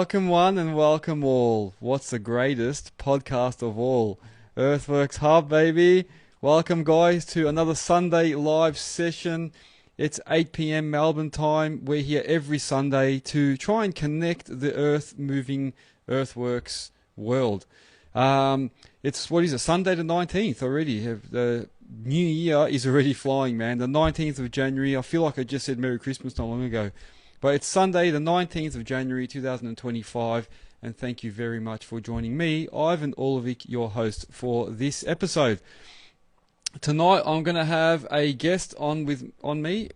Welcome one and welcome all. What's the greatest podcast of all? Earthworks Hub, baby. Welcome guys to another Sunday live session. It's 8 p.m. Melbourne time. We're here every Sunday to try and connect the earth-moving earthworks world. It's, what is it, Sunday the 19th already. The new year is already flying, man. The 19th of January. I feel like I just said Merry Christmas not long ago. But it's Sunday, the 19th of January, 2025, and thank you very much for joining me, Ivan Orlovic, your host for this episode. Tonight, I'm going to have a guest on me.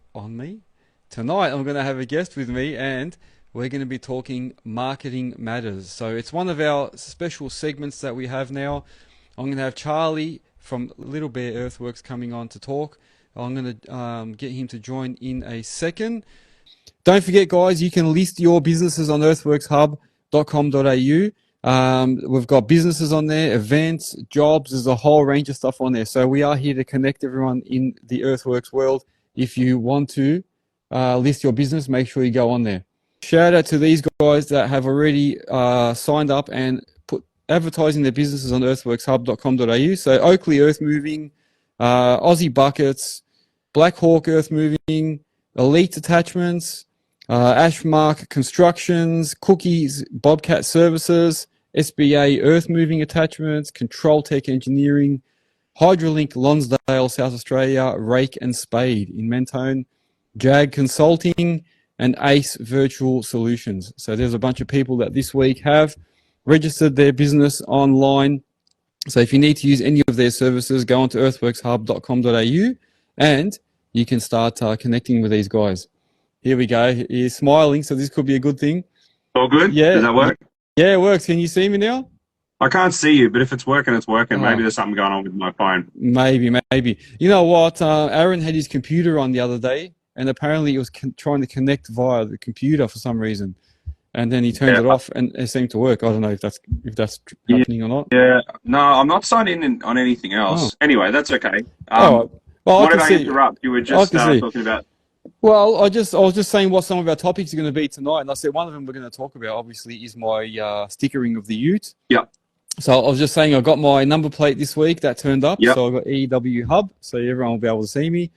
Tonight, I'm going to have a guest with me, and we're going to be talking marketing matters. So it's one of our special segments that we have now. I'm going to have Charlie from Little Bear Earthworks coming on to talk. I'm going to get him to join in a second. Don't forget, guys, you can list your businesses on earthworkshub.com.au. We've got businesses on there, events, jobs. There's a whole range of stuff on there. So we are here to connect everyone in the earthworks world. If you want to list your business, make sure you go on there. Shout out to these guys that have already signed up and put advertising their businesses on earthworkshub.com.au. So Oakley Earthmoving, Aussie Buckets, Black Hawk Earthmoving, Elite Attachments, Ashmark Constructions, Cookies, Bobcat Services, SBA Earthmoving Attachments, Control Tech Engineering, Hydrolink Lonsdale, South Australia, Rake and Spade in Mentone, Jag Consulting, and Ace Virtual Solutions. So there's a bunch of people that this week have registered their business online. So if you need to use any of their services, go on to earthworkshub.com.au and you can start connecting with these guys. Here we go. He's smiling, so this could be a good thing. All good? Yeah. Does that work? Yeah, it works. Can you see me now? I can't see you, but if it's working, it's working. Maybe there's something going on with my phone. Maybe. You know what? Aaron had his computer on the other day, and apparently it was trying to connect via the computer for some reason. And then he turned it off, and it seemed to work. I don't know if that's happening or not. Yeah. No, I'm not signed in on anything else. Anyway, that's okay. Well, what did I interrupt? You were just talking about... Well, I was just saying what some of our topics are going to be tonight, and I said one of them we're going to talk about, obviously, is my stickering of the ute. Yeah. So I was just saying I got my number plate this week that turned up. Yep. So I got EW Hub, so everyone will be able to see me.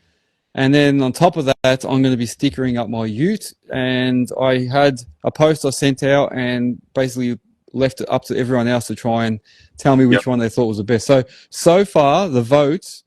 And then on top of that, I'm going to be stickering up my ute. And I had a post I sent out and basically left it up to everyone else to try and tell me which one they thought was the best. So far, the votes...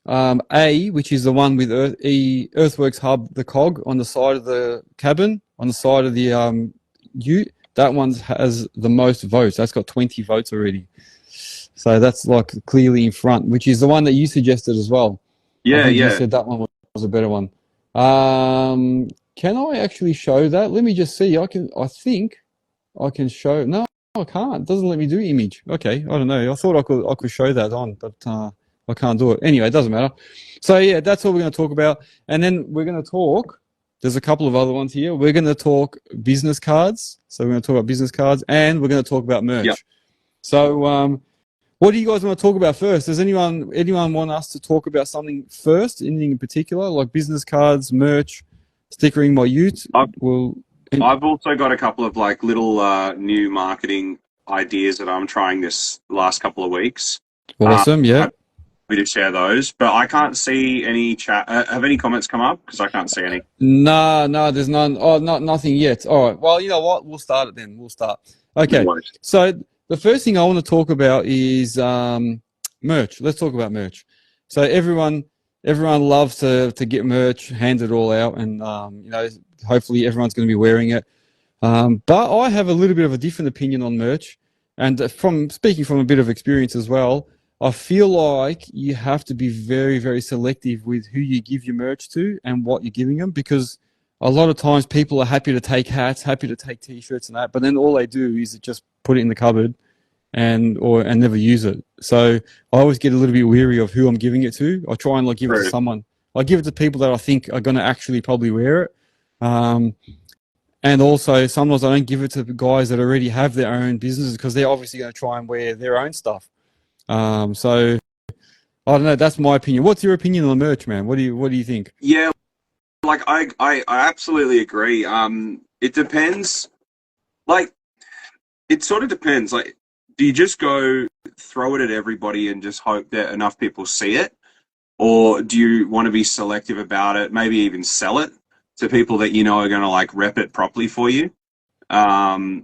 A, which is the one with Earthworks Hub, the cog on the side of the cabin, on the side of the ute, that one has the most votes. That's got 20 votes already. So that's like clearly in front, which is the one that you suggested as well. Yeah. You said that one was a better one. Can I actually show that? Let me just see. I think I can show. No, I can't. It doesn't let me do image. Okay, I don't know. I thought I could show that on, but I can't do it. Anyway, it doesn't matter. So yeah, that's what we're going to talk about. And then we're going to talk, there's a couple of other ones here. We're going to talk business cards. So we're going to talk about business cards and we're going to talk about merch. Yep. So what do you guys want to talk about first? Does anyone want us to talk about something first, anything in particular, like business cards, merch, stickering my ute? I've also got a couple of like little new marketing ideas that I'm trying this last couple of weeks. Awesome, yeah. To share those, but I can't see any chat. Have any comments come up? Because I can't see any. No, there's none. Oh, nothing yet. All right. Well, you know what? We'll start it then. Okay. So the first thing I want to talk about is merch. Let's talk about merch. So everyone loves to get merch, hand it all out, and hopefully everyone's going to be wearing it. But I have a little bit of a different opinion on merch, and from speaking from a bit of experience as well. I feel like you have to be very, very selective with who you give your merch to and what you're giving them, because a lot of times people are happy to take hats, happy to take t-shirts and that, but then all they do is just put it in the cupboard and never use it. So I always get a little bit weary of who I'm giving it to. I try and give it to someone. I give it to people that I think are going to actually probably wear it. And also sometimes I don't give it to guys that already have their own businesses because they're obviously going to try and wear their own stuff. So I don't know. That's my opinion. What's your opinion on merch, man? What do you think? Yeah, like I absolutely agree. It depends. Like it sort of depends. Like, do you just go throw it at everybody and just hope that enough people see it? Or do you want to be selective about it, maybe even sell it to people that you know are going to like rep it properly for you? I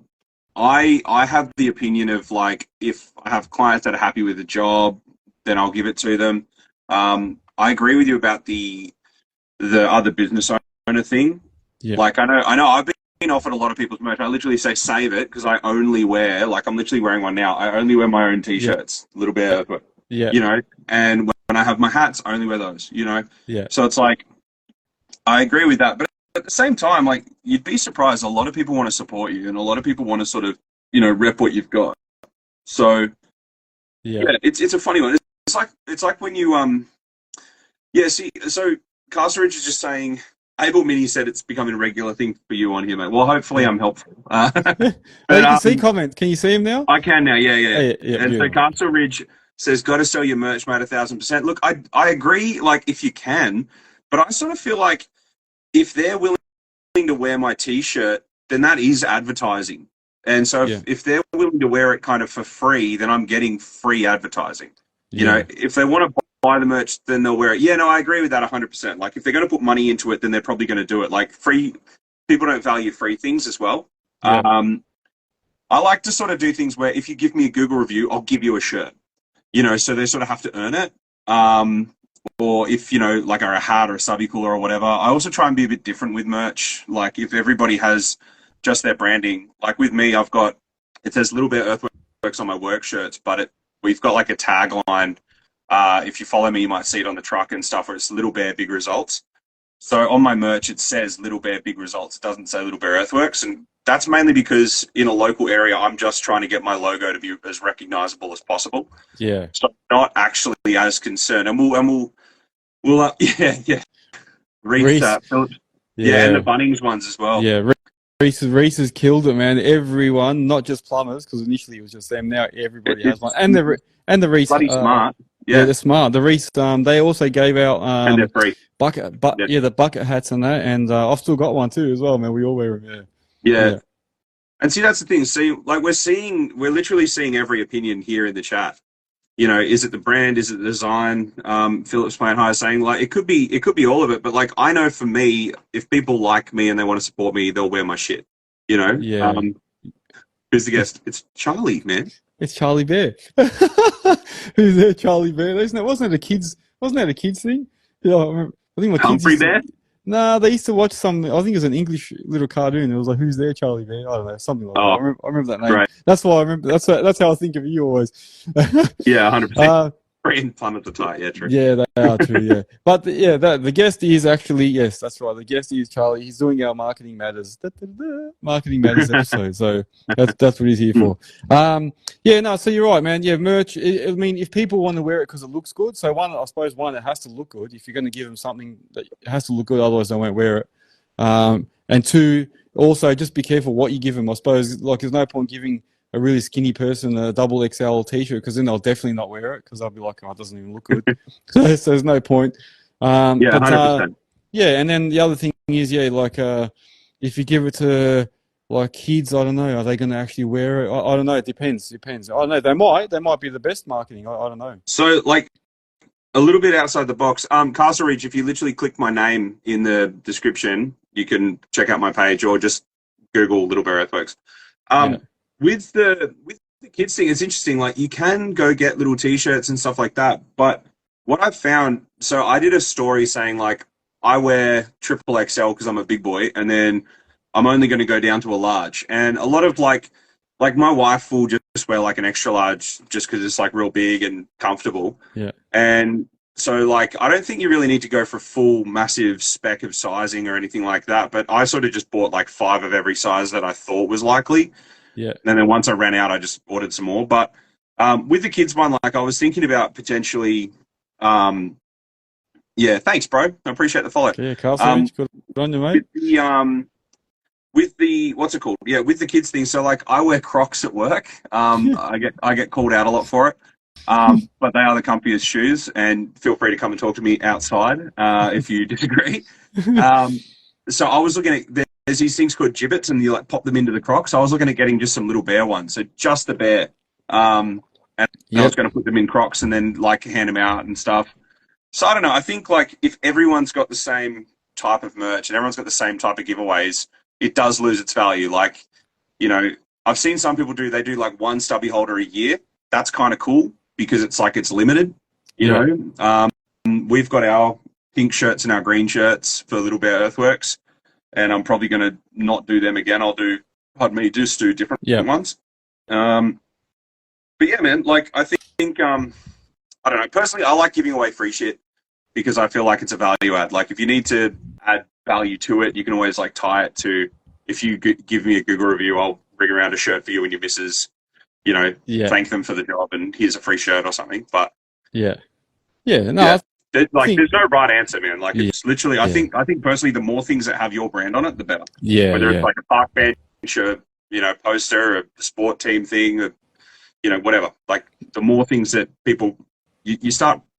have the opinion of like, if I have clients that are happy with the job, then I'll give it to them. I agree with you about the other business owner thing. Yeah. Like I know I've been offered a lot of people's merch. I literally say save it because I only wear, like I'm literally wearing one now. I only wear my own t-shirts, Little Bear, Yeah. you know, and when I have my hats, I only wear those, you know. Yeah. So it's like, I agree with that, but at the same time, like you'd be surprised. A lot of people want to support you, and a lot of people want to sort of, you know, rep what you've got. So yeah, it's a funny one. It's like when you yeah. See, so Castle Ridge is just saying. Abel Mini said it's becoming a regular thing for you on here, mate. Well, hopefully I'm helpful. But, you can see comments. Can you see him now? I can now. Yeah. And beautiful. so Castle Ridge says, "Got to sell your merch, mate, 1,000%." Look, I agree. Like if you can, but I sort of feel like if they're willing to wear my T-shirt, then that is advertising. And so if they're willing to wear it kind of for free, then I'm getting free advertising. You know, if they want to buy the merch, then they'll wear it. Yeah, no, I agree with that 100%. Like if they're going to put money into it, then they're probably going to do it. Like free, people don't value free things as well. Yeah. I like to sort of do things where if you give me a Google review, I'll give you a shirt. You know, so they sort of have to earn it. Or if, you know, like a hat or a subby cooler or whatever. I also try and be a bit different with merch. Like if everybody has just their branding, like with me, I've got, it says Little Bear Earthworks on my work shirts, but we've got like a tagline. If you follow me, you might see it on the truck and stuff, where it's Little Bear Big Results. So on my merch, it says Little Bear Big Results. It doesn't say Little Bear Earthworks. And that's mainly because in a local area, I'm just trying to get my logo to be as recognizable as possible. Yeah. So I'm not actually as concerned. And we'll yeah. Reese, Phillips. Yeah, and the Bunnings ones as well. Yeah, Reese has killed it, man. Everyone, not just plumbers, because initially it was just them. Now everybody has one, and the Reese. Bloody smart. Yeah, they're smart. The Reese, they also gave out and they're free. The bucket hats and that, and I've still got one too as well, man. We all wear them. Yeah. And see, that's the thing. See, like we're literally seeing every opinion here in the chat. You know, is it the brand? Is it the design? Phillips Plant High saying like it could be all of it. But like I know for me, if people like me and they want to support me, they'll wear my shit. You know. Yeah. Who's the guest? It's Charlie, man. It's Charlie Bear. Who's there, Charlie Bear? Wasn't that a kids thing? Yeah, I think my kids. Humphrey Bear. Nah, they used to watch some. I think it was an English little cartoon. It was like, "Who's there, Charlie Bear?" I don't know, something like that. I remember that name. Right. That's why I remember. That's how I think of you always. Yeah, 100%. And plumbers are tight. Yeah, true. Yeah, they are true. Yeah, but the guest is actually, yes, that's right. The guest is Charlie. He's doing our Marketing Matters episode. So that's what he's here for. So you're right, man. Yeah, merch. I mean, if people want to wear it because it looks good, so I suppose it has to look good. If you're going to give them something that has to look good, otherwise they won't wear it. And two, also just be careful what you give them. I suppose like there's no point giving a really skinny person a double XL t-shirt because then they'll definitely not wear it because they'll be like, oh, it doesn't even look good. so there's no point. Yeah, 100%. And then the other thing is, if you give it to like kids, I don't know, are they going to actually wear it? I don't know. It depends. I don't know. They might be the best marketing. I don't know. So like a little bit outside the box, Castle Ridge, if you literally click my name in the description, you can check out my page or just Google Little Bear Earthworks. With the kids thing, it's interesting. Like you can go get little T-shirts and stuff like that. But what I've found, so I did a story saying like I wear triple XL because I'm a big boy, and then I'm only going to go down to a large. And a lot of like my wife will just wear like an extra large just because it's like real big and comfortable. Yeah. And so like I don't think you really need to go for full massive spec of sizing or anything like that. But I sort of just bought like 5 of every size that I thought was likely. Yeah. And then once I ran out, I just ordered some more. But with the kids one, like I was thinking about potentially, thanks, bro. I appreciate the follow. Yeah, Carlson, good on you, mate. With the what's it called? Yeah, with the kids thing. So like I wear Crocs at work. I get called out a lot for it. But they are the comfiest shoes, and feel free to come and talk to me outside if you disagree. So I was looking at there's these things called gibbets, and you like pop them into the crock. So I was looking at getting just some Little Bear ones, so just the bear, and I was going to put them in crocks and then like hand them out and stuff. So I don't know. I think like if everyone's got the same type of merch and everyone's got the same type of giveaways, it does lose its value. Like, you know, I've seen some people they do like one stubby holder a year. That's kind of cool because it's like it's limited. You know, we've got our pink shirts and our green shirts for Little Bear Earthworks. And I'm probably going to not do them again. I'll do, just do different ones. But yeah, man, like I think I don't know. Personally, I like giving away free shit because I feel like it's a value add. Like if you need to add value to it, you can always like tie it to, if you give me a Google review, I'll bring around a shirt for you and your missus, you know, thank them for the job and here's a free shirt or something. But there's no right answer, man. Like it's literally, I think personally, the more things that have your brand on it, the better. Yeah. Whether it's like a park bench, or, you know, poster, a sport team thing, or, you know, whatever. Like the more things that people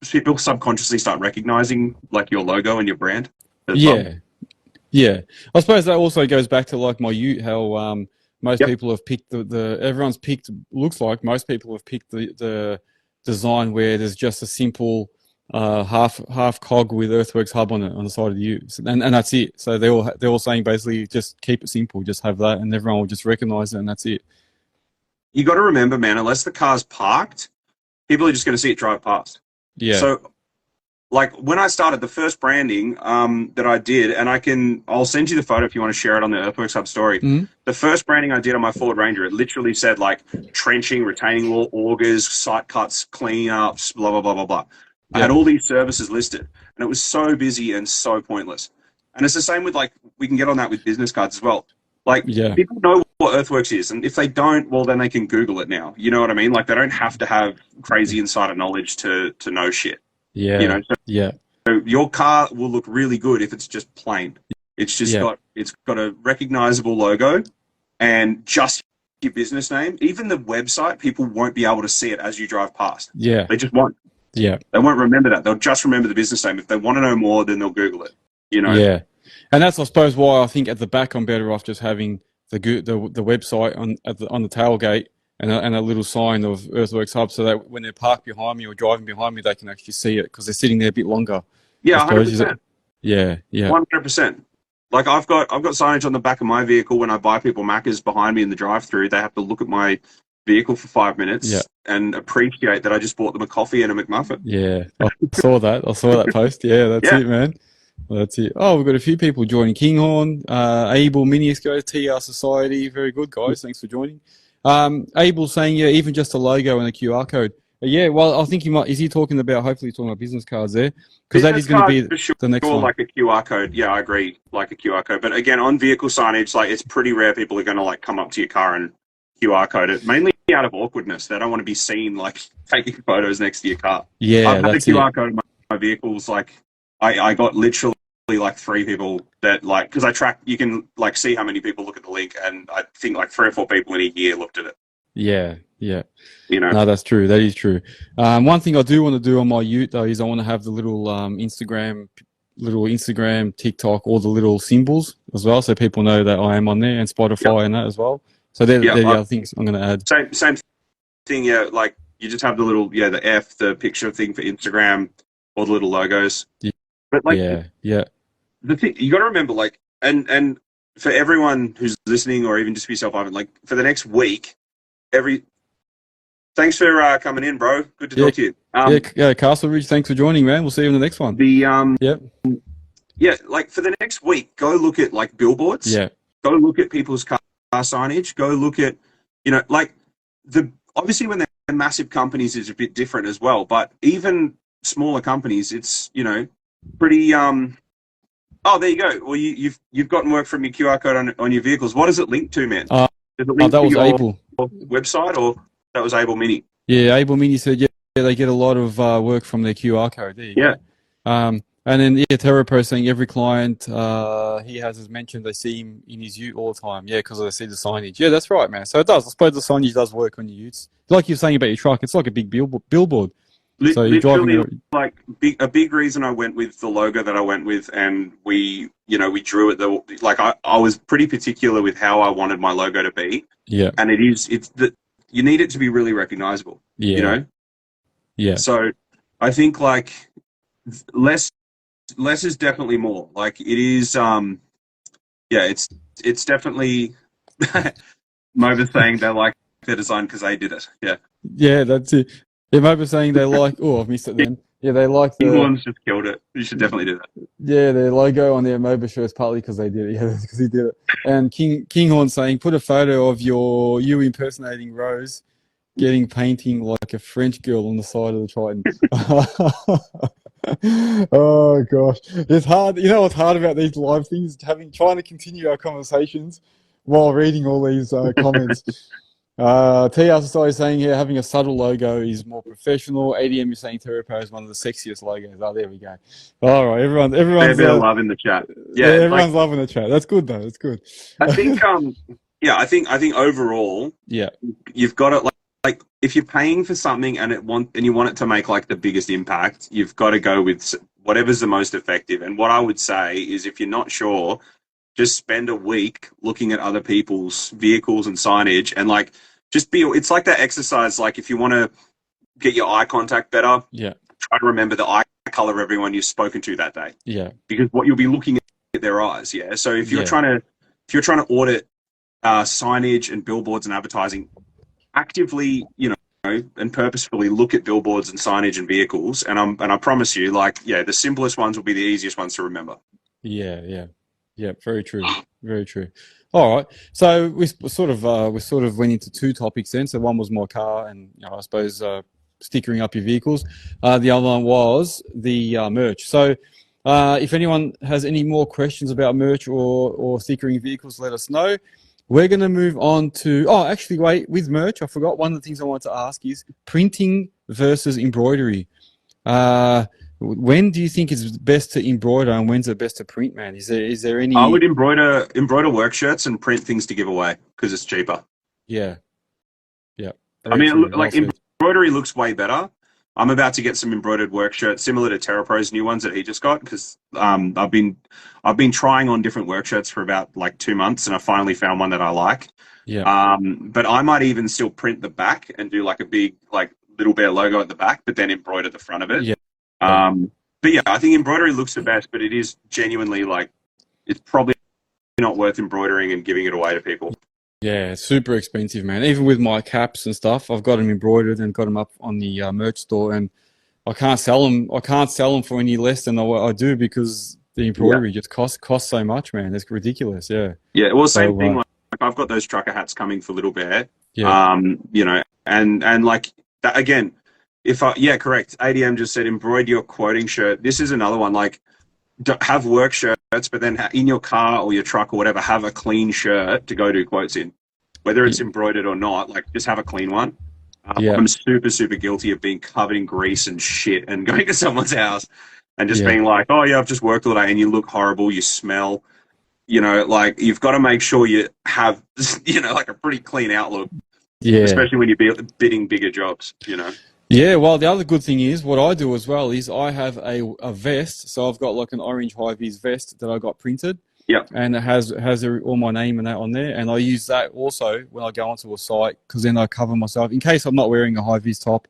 subconsciously start recognizing like your logo and your brand. Yeah. I suppose that also goes back to like my ute, how most people have picked everyone's picked, looks like most people have picked the design where there's just a simple half cog with Earthworks hub on it on the side of the ute, and that's it. So they're all saying basically just keep it simple, just have that, and everyone will just recognize it, and that's it. You got to remember, man, unless the car's parked, people are just going to see it drive past. Yeah. So, like when I started the first branding that I did, and I'll send you the photo if you want to share it on the Earthworks Hub story. Mm-hmm. The first branding I did on my Ford Ranger, it literally said like trenching, retaining wall, augers, sight cuts, cleanups, blah blah blah blah blah. I had all these services listed, and it was so busy and so pointless. And it's the same with like, we can get on that with business cards as well. Like people know what Earthworks is, and if they don't, well, then they can Google it now. You know what I mean? Like they don't have to have crazy insider knowledge to know shit. Yeah. You know? So your car will look really good if it's just plain. It's just got a recognizable logo and just your business name. Even the website, people won't be able to see it as you drive past. Yeah. They just won't. Yeah, they won't remember that. They'll just remember the business name. If they want to know more, then they'll Google it. You know. Yeah, and that's I suppose why I think at the back I'm better off just having the website on the tailgate and a little sign of Earthworks Hub, so that when they're parked behind me or driving behind me, they can actually see it because they're sitting there a bit longer. Yeah, 100%. Yeah, 100%. Like I've got signage on the back of my vehicle when I buy people Maccas behind me in the drive-through. They have to look at my vehicle for 5 minutes and appreciate that I just bought them a coffee and a McMuffin. Yeah, I saw that post. Yeah, that's it, man. That's it. Oh, we've got a few people joining. Kinghorn, Abel, Miniesco, TR Society. Very good, guys. Thanks for joining. Abel saying, even just a logo and a QR code. Yeah, well, I think he might. Is he talking about? Hopefully, talking about business cards there, because that is going to be the next one. Like a QR code. Yeah, I agree. Like a QR code, but again, on vehicle signage, like it's pretty rare people are going to like come up to your car and QR code it, mainly out of awkwardness. They don't want to be seen like taking photos next to your car. Yeah, I've had the QR code in my vehicles. Like I got literally like 3 people that like, because I track, you can like see how many people look at the link, and I think like 3 or 4 people in a year looked at it. Yeah. You know, no, that's true. That is true. One thing I do want to do on my ute though is I want to have the little Instagram, TikTok, all the little symbols as well, so people know that I am on there, and Spotify and that as well. So they're the other things I'm going to add. Same thing, yeah. Like you just have the little, the F, the picture thing for Instagram, all the little logos. Yeah. But like, the thing you got to remember, like, and for everyone who's listening, or even just for yourself, Ivan, like for the next week, thanks for coming in, bro. Good to talk to you. Castle Ridge, thanks for joining, man. We'll see you in the next one. Like for the next week, go look at like billboards. Yeah. Go look at people's car signage. Go look at, like obviously when they're massive companies, it's a bit different as well. But even smaller companies, it's pretty. Oh, there you go. Well, you've gotten work from your QR code on your vehicles. What does it link to, man? Does it link that to was your Able website, or that was Able Mini? Yeah, Able Mini said they get a lot of work from their QR code. There you go. And then TerraPro saying every client he has, as mentioned, they see him in his ute all the time. Yeah, because they see the signage. Yeah, that's right, man. So it does. I suppose the signage does work on your utes. Like you're saying about your truck, it's like a big billboard. So you're driving like a big reason I went with the logo that I went with, and we we drew it. I was pretty particular with how I wanted my logo to be. Yeah. And you need it to be really recognizable. Yeah. Yeah. So I think like less is definitely more. Like it is, it's definitely Moaure saying they like the design because they did it. Yeah. Yeah, that's it. Yeah, Moaure saying they like. Oh, I've missed it then. Yeah, they like England's just killed it. You should definitely do that. Yeah, their logo on their Moaure shirts partly because they did it. Yeah, because he did it. And Kinghorn saying, put a photo of you impersonating Rose getting painting like a French girl on the side of the Triton. Oh gosh, it's hard. You know what's hard about these live things? Trying to continue our conversations while reading all these comments. TR Society is saying here having a subtle logo is more professional. ADM is saying Terrapo is one of the sexiest logos. Oh, there we go. All right, everyone's love in the chat. Yeah, everyone's loving the chat. That's good though. That's good. I think I think overall, yeah, you've got it like if you're paying for something and you want it to make like the biggest impact, you've got to go with whatever's the most effective. And what I would say is if you're not sure, just spend a week looking at other people's vehicles and signage and like it's like that exercise. Like if you want to get your eye contact better, try to remember the eye color of everyone you've spoken to that day. Yeah. Because what you'll be looking at their eyes. Yeah. So if you're trying to audit signage and billboards and advertising, actively, and purposefully look at billboards and signage and vehicles. And I promise you, the simplest ones will be the easiest ones to remember. Yeah. Very true. Very true. All right. So we sort of went into two topics then. So one was my car, and I suppose stickering up your vehicles. The other one was the merch. So if anyone has any more questions about merch or stickering vehicles, let us know. We're going to move on to... Oh, actually, wait. With merch, I forgot one of the things I wanted to ask is printing versus embroidery. When do you think it's best to embroider and when's it best to print, man? Is there any... I would embroider work shirts and print things to give away because it's cheaper. Yeah. I mean, like embroidery looks way better. I'm about to get some embroidered work shirts similar to TerraPro's new ones that he just got because I've been trying on different work shirts for about like 2 months and I finally found one that I like. Yeah. But I might even still print the back and do like a big like Little Bear logo at the back, but then embroider the front of it. Yeah. But yeah, I think embroidery looks the best, but it is genuinely like it's probably not worth embroidering and giving it away to people. Yeah, it's super expensive, man. Even with my caps and stuff, I've got them embroidered and got them up on the merch store, and I can't sell them. I can't sell them for any less than I do because the embroidery just costs so much, man. It's ridiculous. Yeah. Yeah. Well, same thing. Like I've got those trucker hats coming for Little Bear. Yeah. And like that again. Correct. ADM just said embroider your quoting shirt. This is another one. Like, have work shirts, but then in your car or your truck or whatever, have a clean shirt to go do quotes in. Whether it's embroidered or not, like just have a clean one. I'm super, super guilty of being covered in grease and shit and going to someone's house and just being like, oh yeah, I've just worked all day, and you look horrible, you smell. Like you've got to make sure you have, like a pretty clean outlook. Yeah. Especially when you're bidding bigger jobs, Yeah, well, the other good thing is what I do as well is I have a vest. So I've got like an orange high-vis vest that I got printed. Yeah. And it has all my name and that on there. And I use that also when I go onto a site because then I cover myself in case I'm not wearing a high-vis top,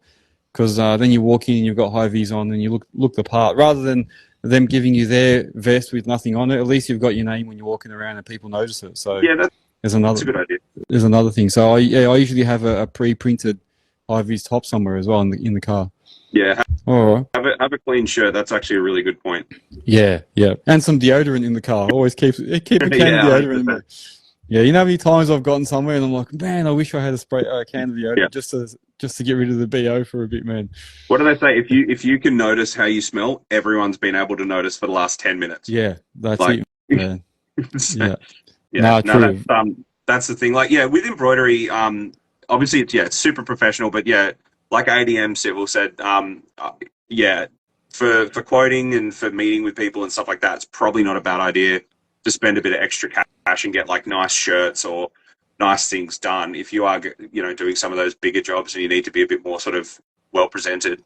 because then you walk in and you've got high-vis on and you look the part. Rather than them giving you their vest with nothing on it, at least you've got your name when you're walking around and people notice it. So yeah, that's a good idea. There's another thing. So I usually have a pre-printed high-vis top somewhere as well in the car. Yeah. All right. Have a clean shirt. That's actually a really good point. Yeah. And some deodorant in the car. Always keep a can of deodorant in there. Yeah, you know how many times I've gotten somewhere and I'm like, man, I wish I had a can of deodorant just to get rid of the BO for a bit, man. What do they say? If you can notice how you smell, everyone's been able to notice for the last 10 minutes. Yeah, that's it. Man. True. That's the thing. Like, with embroidery, obviously, it's super professional, but like ADM Civil said, for quoting and for meeting with people and stuff like that, it's probably not a bad idea to spend a bit of extra cash and get like nice shirts or nice things done if you are, doing some of those bigger jobs and you need to be a bit more sort of well presented.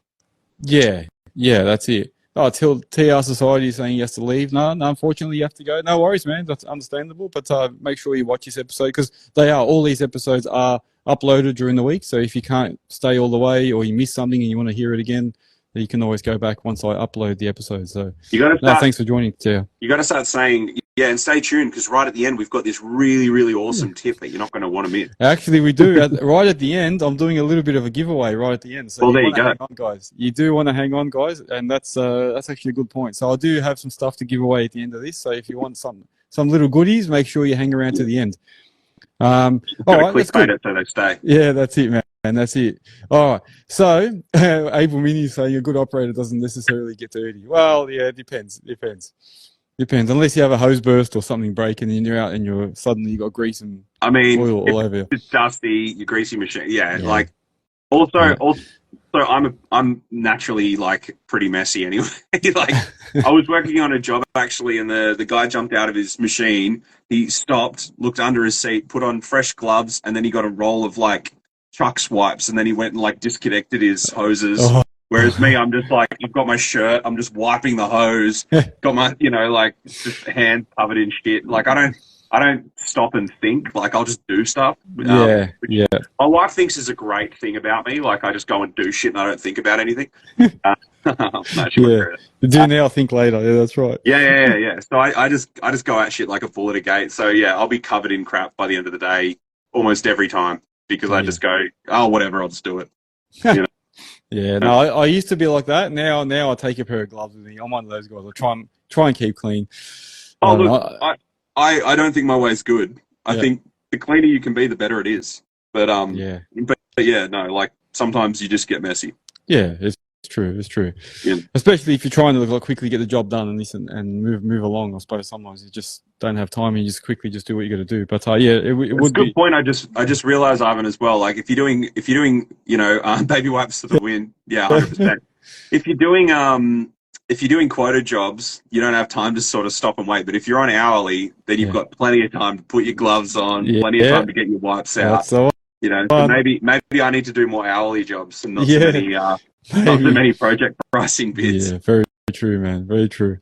Yeah, that's it. Oh, till TR Society is saying he has to leave. No, unfortunately you have to go. No worries, man. That's understandable. But make sure you watch this episode because all these episodes are uploaded during the week. So if you can't stay all the way or you miss something and you want to hear it again, you can always go back once I upload the episode. So you got to start. Thanks for joining, TR. You got to start saying, yeah, and stay tuned because right at the end we've got this really, really awesome tip that you're not going to want to miss. Actually, we do. Right at the end, I'm doing a little bit of a giveaway right at the end. So there you go. Hang on, guys. You do want to hang on, guys, and that's actually a good point. So I do have some stuff to give away at the end of this. So if you want some little goodies, make sure you hang around to the end. All right, that's good. It so they stay. Yeah, that's it, man. And that's it. All right. So Abel Mini is saying a good operator doesn't necessarily get dirty. Well, yeah, it depends. Depends, unless you have a hose burst or something breaking and you're out and suddenly you got grease and oil all over you. It's dusty, your greasy machine. Yeah, like also I'm naturally like pretty messy anyway. Like I was working on a job actually and the guy jumped out of his machine. He stopped, looked under his seat, put on fresh gloves, and then he got a roll of like truck swipes and then he went and like disconnected his hoses. Oh. Whereas me, I'm just like, I've got my shirt, I'm just wiping the hose, got my, like just hands covered in shit. Like I don't stop and think. Like I'll just do stuff. Yeah. My wife thinks is a great thing about me. Like I just go and do shit and I don't think about anything. Do now, think later. Yeah, that's right. Yeah. So I just go at shit like a bull at a gate. So yeah, I'll be covered in crap by the end of the day almost every time because I just go, oh whatever, I'll just do it. You know? Yeah, no, I used to be like that. Now I take a pair of gloves with me. I'm one of those guys. I try and keep clean. Oh, look, I don't think my way's good. I think the cleaner you can be, the better it is. But no, like sometimes you just get messy. Yeah, it's true. Yeah. Especially if you're trying to like quickly get the job done and move along. I suppose sometimes you just don't have time and you just quickly do what you got to do. But it would be a good point. I just realized, Ivan, as well. Like if you're doing baby wipes for the win, 100%. If you're doing quota jobs, you don't have time to sort of stop and wait. But if you're on hourly, then you've got plenty of time to put your gloves on, plenty of time to get your wipes out. So maybe I need to do more hourly jobs and not so many project pricing bids. Yeah, very true, man. Very true.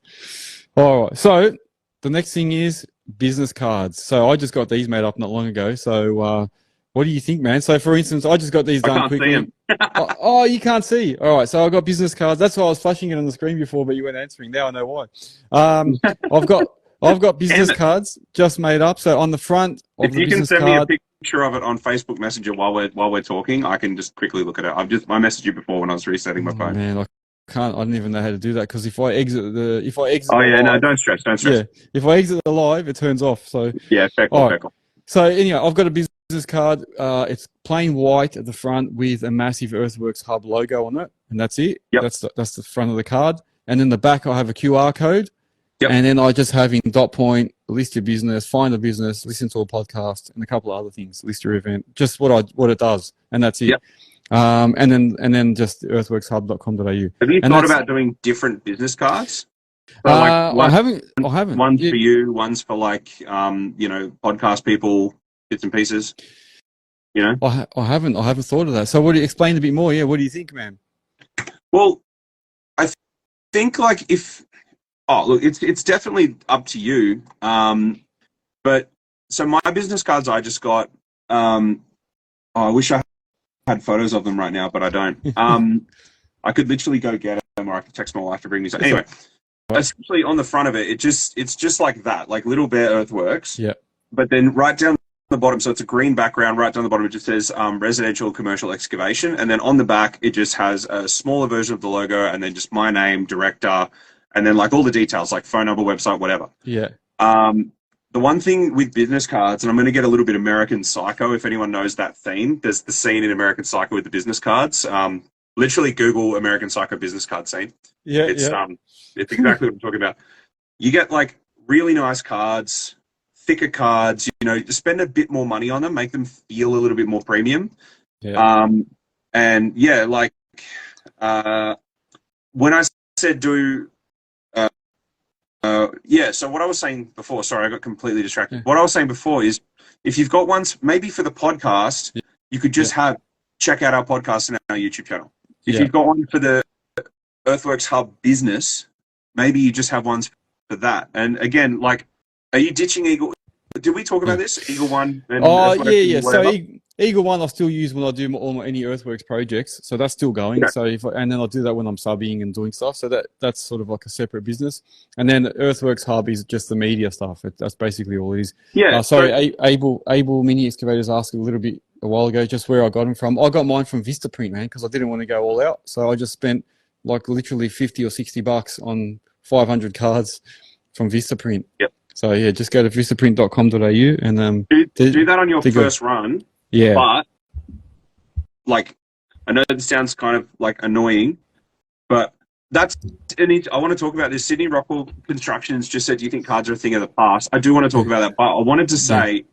All right. So the next thing is business cards. So I just got these made up not long ago. So what do you think, man? So for instance, I just got these done quickly. I can't see them. Oh, you can't see. All right. So I got business cards. That's why I was flashing it on the screen before, but you weren't answering. Now I know why. I've got business cards just made up. So on the front of the business card. If you can send me a picture of it on Facebook Messenger while we're talking, I can just quickly look at it. I messaged you before when I was resetting my phone. Man, I don't even know how to do that because if I exit the don't stress. Yeah, if I exit the live, it turns off. So yeah, fair call. So anyway, I've got a business card. It's plain white at the front with a massive Earthworks Hub logo on it, and that's it. Yep. That's the front of the card, and then the back I have a QR code. Yep. And then I just have in dot point, list your business, find a business, listen to a podcast, and a couple of other things, list your event, just what it does, and that's it. Yep. And then just earthworkshub.com.au. Have you thought about doing different business cards? So I haven't. One's for you, one's for like podcast people, bits and pieces. I haven't thought of that. So what do you explain a bit more? Yeah, what do you think, man? Well, I think like it's definitely up to you. But so my business cards I just got. I wish I had photos of them right now, but I don't. I could literally go get them, or I could text my wife to bring these. Anyway, essentially on the front of it, it's just like that, like Little Bear Earthworks. Yeah. But then right down the bottom, so it's a green background. Right down the bottom, it just says residential commercial excavation, and then on the back, it just has a smaller version of the logo, and then just my name, director. And then like all the details, like phone number, website, whatever. Yeah. The one thing with business cards, and I'm going to get a little bit American Psycho if anyone knows that theme. There's the scene in American Psycho with the business cards. Literally Google American Psycho business card scene. Yeah. It's exactly what I'm talking about. You get like really nice cards, thicker cards. Just spend a bit more money on them, make them feel a little bit more premium. Yeah. And yeah, like when I said do. So what I was saying before, sorry, I got completely distracted. Yeah. What I was saying before is if you've got ones, maybe for the podcast, you could just check out our podcast and our YouTube channel. If you've got one for the Earthworks Hub business, maybe you just have ones for that. And again, like, are you ditching Eagle? Did we talk about this? Eagle One and Oh, Earthworks yeah. and So whatever? Eagle One I still use when I do any earthworks projects, so that's still going. Yeah. So and then I do that when I'm subbing and doing stuff. So that's sort of like a separate business. And then Earthworks Hub is just the media stuff. That's basically all it is. Yeah. Sorry, Able Mini Excavators asked a while ago just where I got them from. I got mine from Vistaprint, man, because I didn't want to go all out. So I just spent like literally $50 or $60 on 500 cards from Vistaprint. Yep. So yeah, just go to vistaprint.com.au and do that on your first run. Yeah. But like, I know it sounds kind of like annoying, but I want to talk about this. Sydney Rockwell Constructions just said, "Do you think cards are a thing of the past?" I do want to talk about that, but I wanted to say,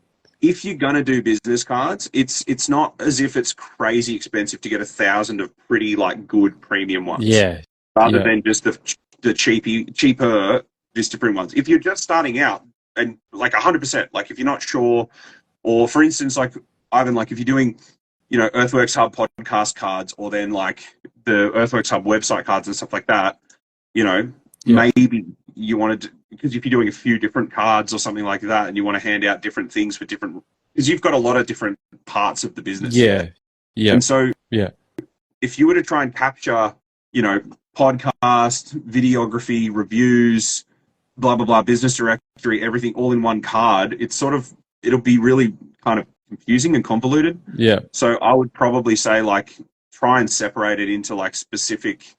if you're gonna do business cards, it's not as if it's crazy expensive to get 1,000 of pretty like good premium ones. Yeah. Rather than just the cheaper Vistaprint ones. If you're just starting out and like 100%, like if you're not sure, or for instance, like Ivan, like if you're doing, Earthworks Hub podcast cards, or then like the Earthworks Hub website cards and stuff like that, maybe you wanted to, because if you're doing a few different cards or something like that, and you want to hand out different things for different, because you've got a lot of different parts of the business. Yeah. And so, if you were to try and capture, podcast, videography, reviews, blah, blah, blah, business directory, everything all in one card, it'll be really kind of confusing and convoluted. Yeah. So I would probably say, like, try and separate it into like specific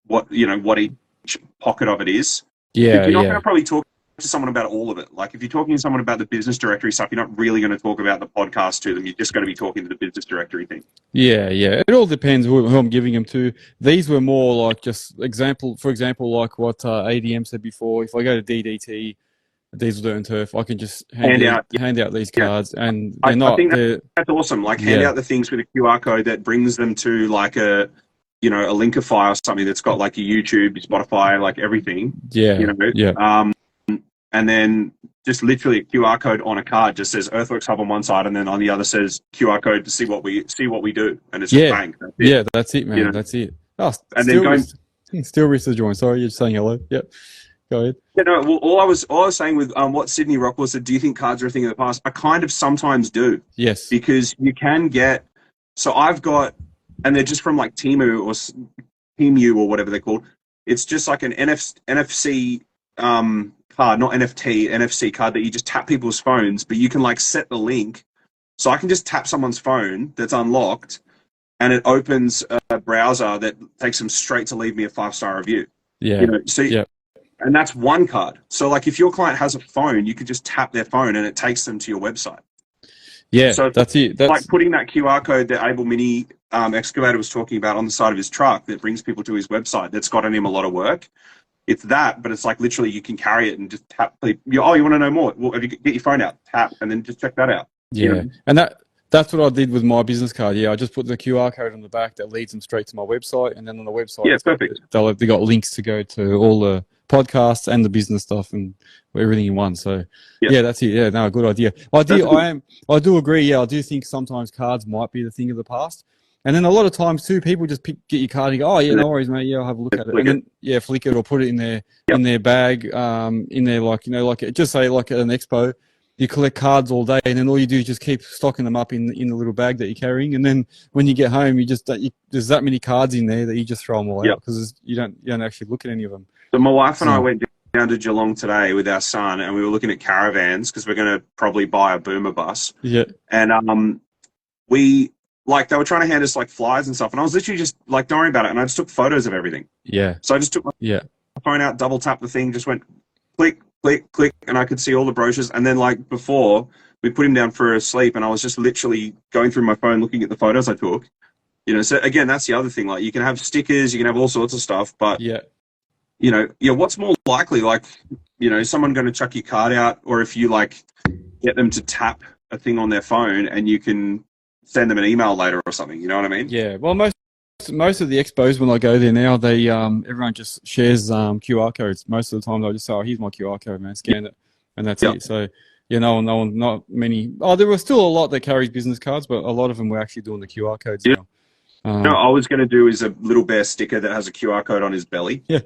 what each pocket of it is. Yeah. You're not going to probably talk to someone about all of it. Like if you're talking to someone about the business directory stuff, you're not really going to talk about the podcast to them. You're just going to be talking to the business directory thing. Yeah. It all depends who I'm giving them to. These were more like just for example, like what ADM said before. If I go to DDT, Diesel Dirt and Turf, I can just hand out these cards, and I think that's awesome. Like hand out the things with a QR code that brings them to like a Linkify or something that's got like a YouTube, Spotify, like everything. And then just literally a QR code on a card just says Earthworks Hub on one side, and then on the other says QR code to see what we do, and it's just bang. That's it, man. That's it. Oh, and then still Rich to join. Sorry, you're just saying hello. Yep. Go ahead. Well, all I was saying with what Sydney Rockwell said, do you think cards are a thing of the past? I kind of sometimes do. Yes. Because you can get, so I've got, and they're just from like Temu or whatever they're called. It's just like an NFC card, not NFT, NFC card that you just tap people's phones, but you can like set the link. So I can just tap someone's phone that's unlocked, and it opens a browser that takes them straight to leave me a 5-star review. Yeah. And that's one card. So like if your client has a phone, you could just tap their phone and it takes them to your website. Yeah, so that's it. That's like putting that QR code that Able Mini Excavator was talking about on the side of his truck that brings people to his website. That's gotten him a lot of work. It's that, but it's like literally you can carry it and just tap. You want to know more? Well, get your phone out, tap, and then just check that out. Yeah, and that's what I did with my business card. Yeah, I just put the QR code on the back that leads them straight to my website, and then on the website, perfect. They got links to go to all the podcasts and the business stuff and everything in one. So that's it. Yeah, no, good idea. I do agree. Yeah, I do think sometimes cards might be the thing of the past. And then a lot of times too, people just get your card and go, "Oh yeah, no worries, mate. Yeah, I'll have a look at it." And then flick it or put it in their bag, in their like just say like at an expo, you collect cards all day, and then all you do is just keep stocking them up in the little bag that you're carrying. And then when you get home, there's that many cards in there that you just throw them all out because you don't actually look at any of them. So my wife and I went down to Geelong today with our son, and we were looking at caravans because we're going to probably buy a boomer bus. Yeah. And they were trying to hand us like flyers and stuff, and I was literally just like, don't worry about it, and I just took photos of everything. Yeah. So I just took my phone out, double tapped the thing, just went click, click, click, and I could see all the brochures. And then like before, we put him down for a sleep, and I was just literally going through my phone looking at the photos I took. So again, that's the other thing. Like you can have stickers, you can have all sorts of stuff, but what's more likely, like, someone going to chuck your card out, or if you like get them to tap a thing on their phone and you can send them an email later or something, you know what I mean? Yeah. Well, most of the expos when I go there now, they everyone just shares QR codes. Most of the time they'll just say, "Oh, here's my QR code, man. Scan it," and that's it. So not many. Oh, there were still a lot that carries business cards, but a lot of them were actually doing the QR codes now. No, I was going to do is a little bear sticker that has a QR code on his belly. Yeah,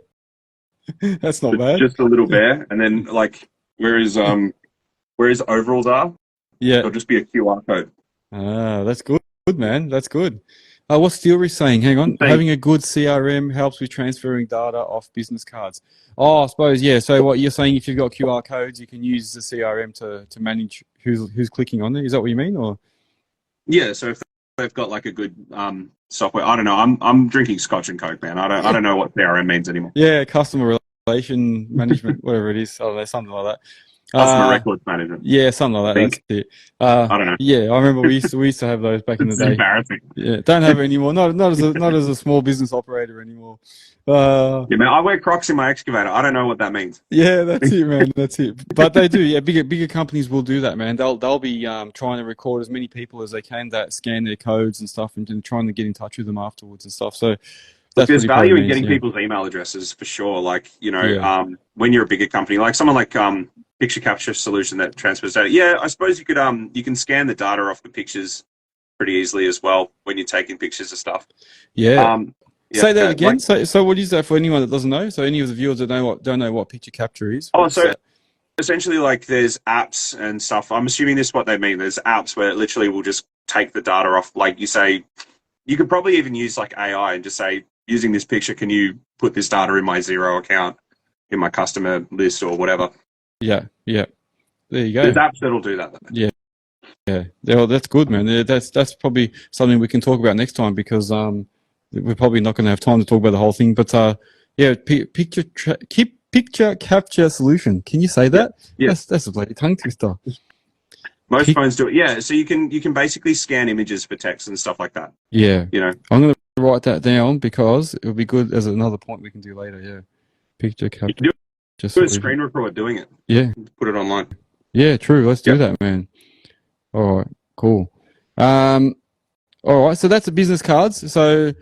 that's not bad. Just a little bear, and then like where his overalls are, Yeah. it'll just be a QR code. That's good, man. That's good. What's Steelry saying? Hang on. Having a good CRM helps with transferring data off business cards. Oh, I suppose, yeah. So what you're saying, if you've got QR codes, you can use the CRM to manage who's clicking on there. Is that what you mean? Or yeah, so if they've got like a good software, I don't know. I'm drinking Scotch and Coke, man. I don't know what CRM means anymore. Yeah, customer relation management, whatever it is. I don't know, something like that. Customer records management. Yeah, something like that. That's it. I don't know. Yeah, I remember we used to have those back in the day. Embarrassing. Yeah, don't have it anymore. Not as a small business operator anymore. Yeah, man, I wear Crocs in my excavator. I don't know what that means. Yeah, that's it, man. That's it. But they do. Yeah, bigger companies will do that, man. They'll be trying to record as many people as they can that scan their codes and stuff, and trying to get in touch with them afterwards and stuff. So that's there's value in getting people's email addresses for sure. Like when you're a bigger company, like someone like picture capture solution that transfers data. Yeah, I suppose you could you can scan the data off the pictures pretty easily as well when you're taking pictures of stuff. Yeah. Say that again. So what is that for anyone that doesn't know? So any of the viewers that don't know what picture capture is. Essentially, like there's apps and stuff. I'm assuming this is what they mean. There's apps where it literally will just take the data off. Like you say, you could probably even use like AI and just say, using this picture, can you put this data in my Xero account, in my customer list or whatever? Yeah. There you go. There's apps that'll do that. Yeah. Well, that's good, man. That's probably something we can talk about next time because we're probably not going to have time to talk about the whole thing. But picture capture solution. Can you say that? Yeah. That's a bloody tongue twister. Most phones do it. Yeah. So you can basically scan images for text and stuff like that. Yeah. You know. I'm going to write that down because it will be good as another point we can do later. Yeah. Picture capture. Just do a screen record doing it. Yeah. Put it online. Yeah, true. Let's do that, man. All right, cool. All right, so that's the business cards. So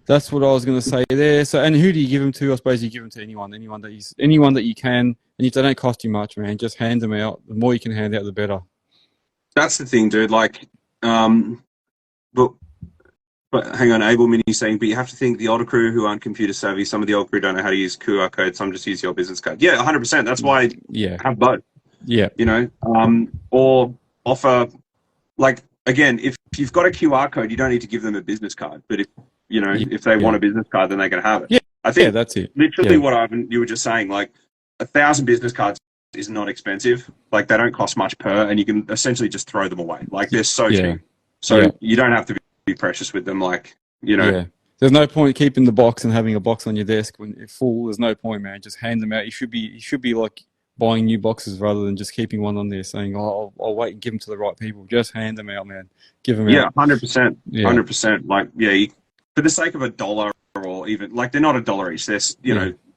that's what I was going to say there. So, and who do you give them to? I suppose you give them to anyone that you can. And if they don't cost you much, man, just hand them out. The more you can hand out, the better. That's the thing, dude. Like, but hang on, Abel Mini saying, but you have to think the older crew who aren't computer savvy, some of the old crew don't know how to use QR codes, some just use your business card. Yeah, 100%. That's why have both. Yeah. You know, or offer, like, again, if you've got a QR code, you don't need to give them a business card. But if they want a business card, then they can have it. Yeah. I think that's it. Literally what you were just saying, like 1,000 business cards is not expensive. Like they don't cost much per, and you can essentially just throw them away. Like they're so cheap. So you don't have to be precious with them. Like, Yeah. There's no point keeping the box and having a box on your desk when it's full. There's no point, man. Just hand them out. You should be like buying new boxes rather than just keeping one on there saying, "Oh, I'll wait and give them to the right people." Just hand them out, man. Give them out. Yeah, 100%. 100%. Like, for the sake of $1 or even like they're not $1 each. They're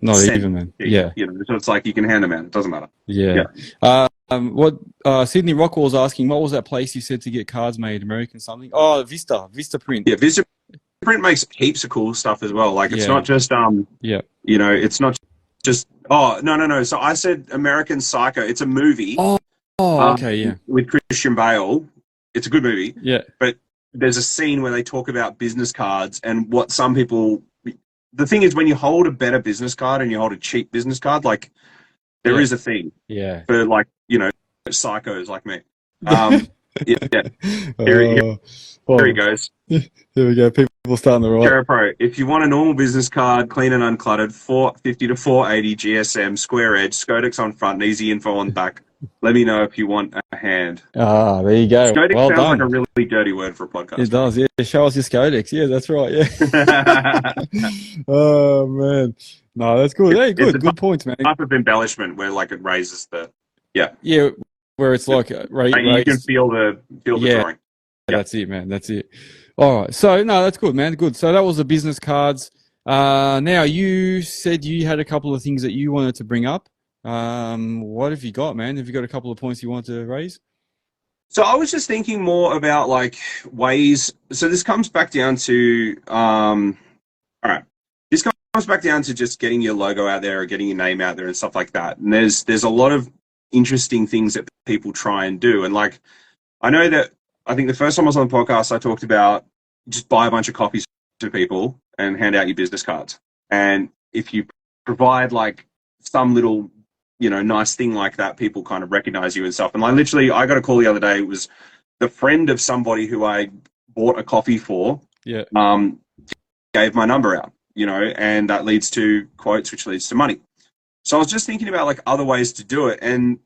not even, man. Yeah. So it's like you can hand them out. It doesn't matter. Yeah. What Sydney Rockwell was asking, what was that place you said to get cards made? American something? Oh, Vista Print. Yeah, Vista Print makes heaps of cool stuff as well. Like it's not just it's not just no. So I said American Psycho. It's a movie. Okay, with Christian Bale. It's a good movie. Yeah. But there's a scene where they talk about business cards and what some people. The thing is, when you hold a better business card and you hold a cheap business card, like there is a thing. Yeah. For like psychos like me. Here he goes. Here we go. People starting to write. Terra Pro. If you want a normal business card, clean and uncluttered, 450 to 480 GSM, square edge, Scodex on front, and easy info on back. Let me know if you want a hand. There you go. Scodex well sounds done. like a really dirty word for a podcast. It does, yeah. Show us your Scodex. Yeah, that's right, yeah. Oh, man. No, that's good. Hey, good points, man. Type of embellishment where like it raises the... Yeah, where it's like... you can feel the drawing. That's it, man. That's it. All right. So, no, that's good, man. Good. So that was the business cards. Now, you said you had a couple of things that you wanted to bring up. What have you got, man? Have you got a couple of points you want to raise? So I was just thinking more about like ways. So this comes back down to, all right. This comes back down to just getting your logo out there or getting your name out there and stuff like that. And there's a lot of interesting things that people try and do. And like, I know that I think the first time I was on the podcast, I talked about just buy a bunch of copies to people and hand out your business cards. And if you provide like some little, nice thing like that, people kind of recognize you and stuff. And like literally, I got a call the other day. It was the friend of somebody who I bought a coffee for. Yeah. Gave my number out, and that leads to quotes, which leads to money. So I was just thinking about like other ways to do it. And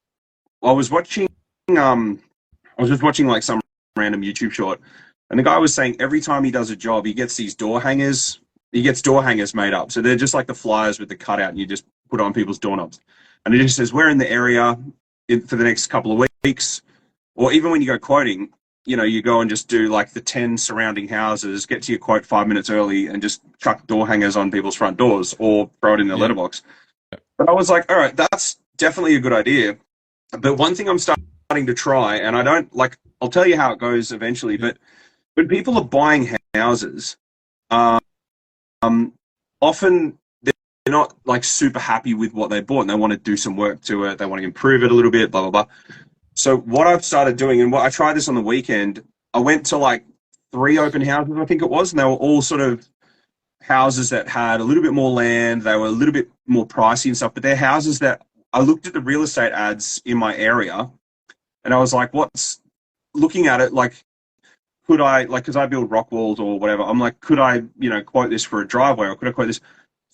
I was watching, like some random YouTube short, and the guy was saying every time he does a job, he gets these door hangers. He gets door hangers made up. So they're just like the flyers with the cutout, and you just put on people's doorknobs. And it just says, we're in the area for the next couple of weeks. Or even when you go quoting, you go and just do like the 10 surrounding houses, get to your quote 5 minutes early, and just chuck door hangers on people's front doors or throw it in the letterbox. But I was like, all right, that's definitely a good idea. But one thing I'm starting to try, and I don't like, I'll tell you how it goes eventually, but when people are buying houses, often they're not like super happy with what they bought and they want to do some work to it. They want to improve it a little bit, blah, blah, blah. So what I've started doing, and I tried this on the weekend, I went to like 3 open houses, I think it was, and they were all sort of houses that had a little bit more land. They were a little bit more pricey and stuff, but they're houses that I looked at the real estate ads in my area and I was like, looking at it, like, could I, like, because I build rock walls or whatever, I'm like, could I, quote this for a driveway, or could I quote this?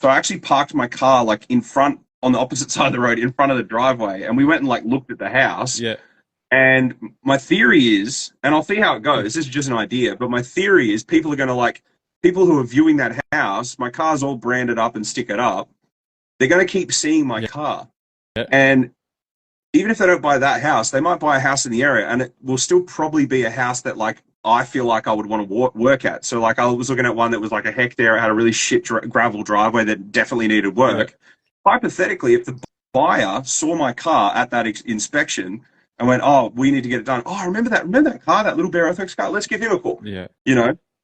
So I actually parked my car like in front, on the opposite side of the road, in front of the driveway, and we went and like looked at the house. Yeah. And my theory is, and I'll see how it goes, this is just an idea, but my theory is people are going to like, people who are viewing that house, my car's all branded up and stickered up, they're going to keep seeing my car. Yeah. And even if they don't buy that house, they might buy a house in the area, and it will still probably be a house that like I feel like I would want to work at. So like I was looking at one that was like a hectare, it had a really shit gravel driveway that definitely needed work. Yeah. Hypothetically, if the buyer saw my car at that inspection and went, oh, we need to get it done. Oh, remember that car, that Little Bear Earthworks car? Let's give him a call. Yeah.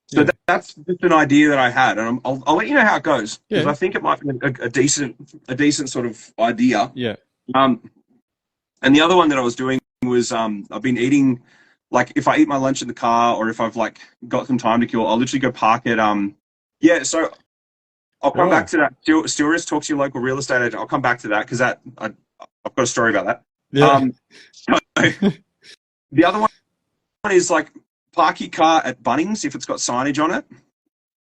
So that's just an idea that I had, and I'll let you know how it goes, because I think it might be a decent sort of idea. Yeah. And the other one that I was doing was I've been eating, like if I eat my lunch in the car, or if I've like got some time to kill, I'll literally go park at So I'll come back to that. Still just talk to your local real estate agent. I'll come back to that because I've got a story about that. Yeah. So the other one is like park your car at Bunnings if it's got signage on it,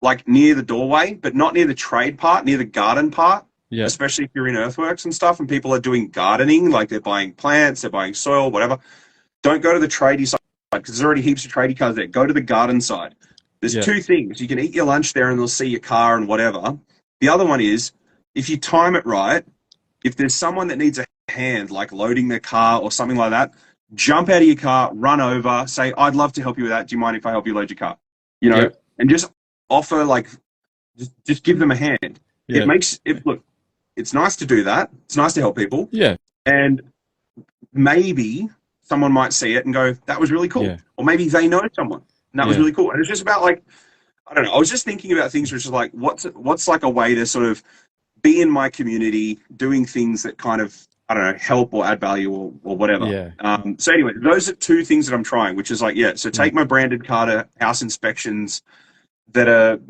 like near the doorway, but not near the trade part, near the garden part. Yeah. Especially if you're in earthworks and stuff and people are doing gardening, like they're buying plants, they're buying soil, whatever. Don't go to the tradie side because there's already heaps of tradie cars there. Go to the garden side. There's 2 things. You can eat your lunch there and they'll see your car and whatever. The other one is, if you time it right, if there's someone that needs a hand, like loading their car or something like that, jump out of your car, run over, say, I'd love to help you with that. Do you mind if I help you load your car? And just offer, like, just give them a hand. Yeah. It makes it look, it's nice to do that. It's nice to help people. Yeah. And maybe someone might see it and go, that was really cool. Yeah. Or maybe they know someone and that was really cool. And it's just about like, I don't know. I was just thinking about things which is like, what's like a way to sort of be in my community doing things that kind of, I don't know, help or add value or whatever. Yeah. So anyway, those are 2 things that I'm trying, which is like, so take my branded car to house inspections that are,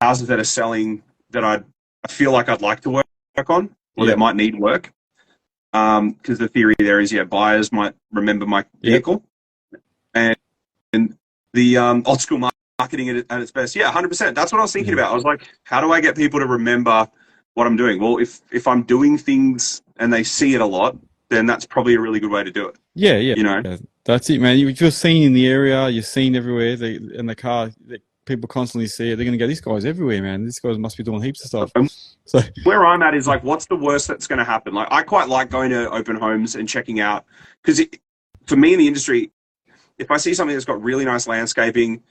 houses that are selling that I feel like I'd like to work on or that might need work. Because the theory there is, buyers might remember my vehicle. And the old school marketing at its best. Yeah, 100%. That's what I was thinking about. I was like, how do I get people to remember what I'm doing? Well, if I'm doing things and they see it a lot, then that's probably a really good way to do it. Yeah. Yeah, that's it, man. You're seen in the area, you're seen everywhere. In the car, people constantly see it. They're going to go, this guy's everywhere, man. This guy must be doing heaps of stuff. So where I'm at is like, what's the worst that's going to happen? Like, I quite like going to open homes and checking out, because for me in the industry, if I see something that's got really nice landscaping,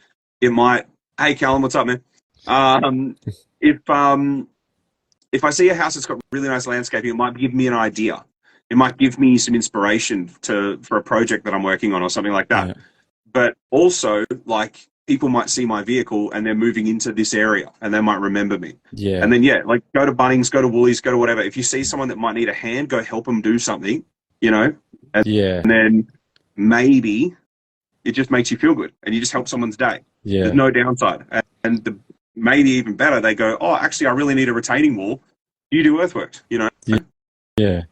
it might, hey, Callum, what's up, man? If I see a house that's got really nice landscaping, it might give me an idea. It might give me some inspiration for a project that I'm working on or something like that. Yeah. But also, like, people might see my vehicle and they're moving into this area and they might remember me. Yeah. And then, like, go to Bunnings, go to Woolies, go to whatever. If you see someone that might need a hand, go help them do something, And then maybe it just makes you feel good and you just help someone's day. Yeah. There's no downside. And maybe even better, they go, oh, actually, I really need a retaining wall. You do earthworks, you know? Yeah.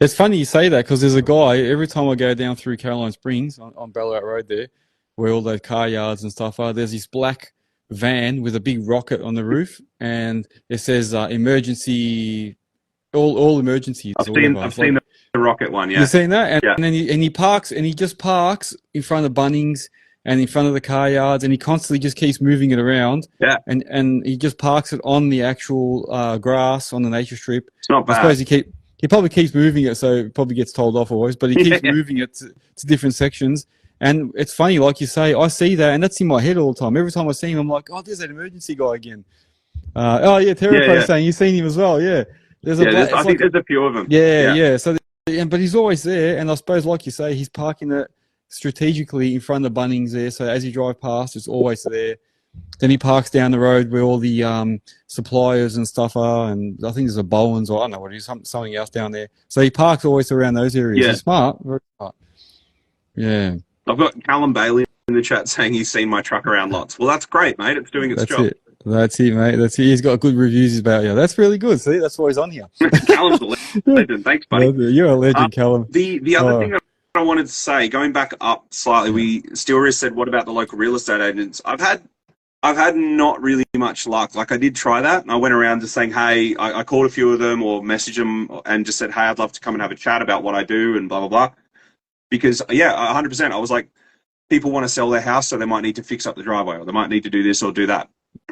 It's funny you say that because there's a guy, every time I go down through Caroline Springs on Ballarat Road there, where all those car yards and stuff are, there's this black van with a big rocket on the roof, and it says emergency, all emergencies or whatever. I've seen the rocket one, yeah. You've seen that? And, yeah. and then he just parks in front of Bunnings and in front of the car yards, and he constantly just keeps moving it around. Yeah. And he just parks it on the actual grass on the nature strip. It's not bad. I suppose he probably keeps moving it, so it probably gets told off always, but he keeps moving it to different sections. And it's funny, like you say, I see that, and that's in my head all the time. Every time I see him, I'm like, oh, there's that emergency guy again. Terraco's saying you've seen him as well, yeah. I think there's a few of them. Yeah. So, but he's always there, and I suppose, like you say, he's parking it strategically in front of Bunnings there, so as you drive past, it's always there. Then he parks down the road where all the suppliers and stuff are, and I think there's a Bowen's or I don't know what it is, something else down there. So he parks always around those areas. Yeah. He's smart, very smart. Yeah. I've got Callum Bailey in the chat saying he's seen my truck around lots. Well, that's great, mate. It's doing its job. That's it, mate. That's it. He's got good reviews about you. That's really good. See, that's why he's on here. Callum's a legend. Thanks, buddy. You're a legend, Callum. The other thing I wanted to say, going back up slightly, Steelers said, what about the local real estate agents? I've had not really much luck. Like, I did try that, and I went around just saying, hey, I called a few of them or messaged them and just said, hey, I'd love to come and have a chat about what I do and blah, blah, blah. Because, 100%, I was like, people want to sell their house, so they might need to fix up the driveway or they might need to do this or do that.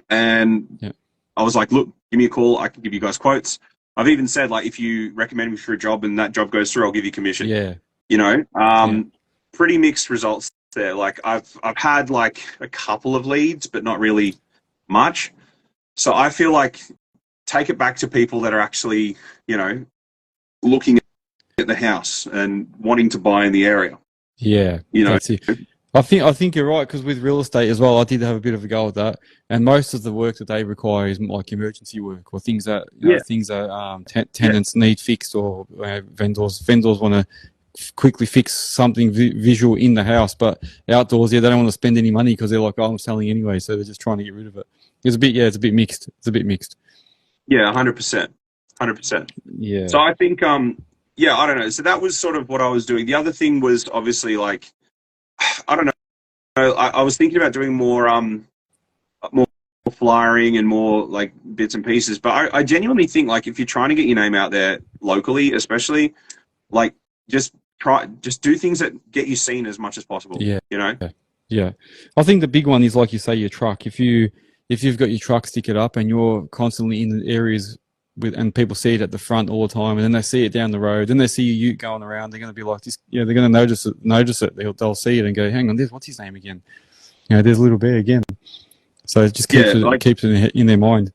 And I was like, look, give me a call. I can give you guys quotes. I've even said, like, if you recommend me for a job and that job goes through, I'll give you commission. Yeah. You know, pretty mixed results there. Like, I've had like a couple of leads, but not really much. So I feel like take it back to people that are actually, you know, looking at the house and wanting to buy in the area. Yeah. You know, that's it. I think you're right, because with real estate as well, I did have a bit of a go at that, and most of the work that they require is like emergency work or things that tenants need fixed, or vendors want to quickly fix something visual in the house, but outdoors, they don't want to spend any money because they're like, oh, I'm selling anyway, so they're just trying to get rid of it. It's a bit mixed. Yeah, 100%. Yeah. So I think, I don't know. So that was sort of what I was doing. The other thing was obviously like, I don't know. I was thinking about doing more flyering and more like bits and pieces. But I genuinely think, like, if you're trying to get your name out there locally, especially, like, just do things that get you seen as much as possible. Yeah. You know. Yeah. I think the big one is, like you say, your truck. If you've got your truck sticker up and you're constantly in the areas and people see it at the front all the time, and then they see it down the road, then they see your ute going around, they're going to be like this, they're going to notice it. They'll see it and go, hang on, what's his name again? There's Little Bear again. So it just keeps it in their mind.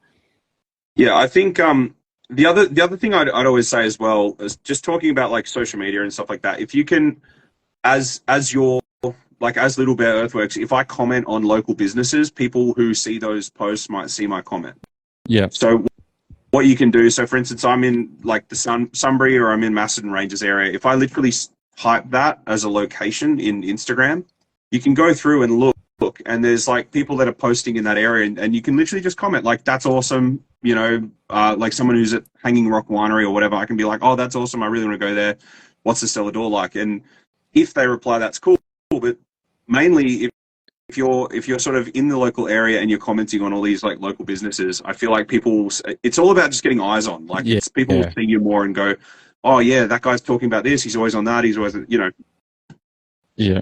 Yeah, I think the other thing I'd always say as well is just talking about like social media and stuff like that. If you can, as Little Bear Earthworks, if I comment on local businesses, people who see those posts might see my comment. Yeah. So what you can do, so for instance, I'm in like the Sunbury or I'm in Macedon Ranges area. If I literally hype that as a location in Instagram, you can go through and look, and there's like people that are posting in that area, and you can literally just comment like, that's awesome. You know, like someone who's at Hanging Rock Winery or whatever, I can be like, oh, that's awesome. I really want to go there. What's the cellar door like? And if they reply, that's cool. But mainly if you're sort of in the local area and you're commenting on all these like local businesses, I feel like it's all about just getting eyes on. Like, it's people will see you more and go, oh yeah, that guy's talking about this. He's always on that. He's always, you know. Yeah.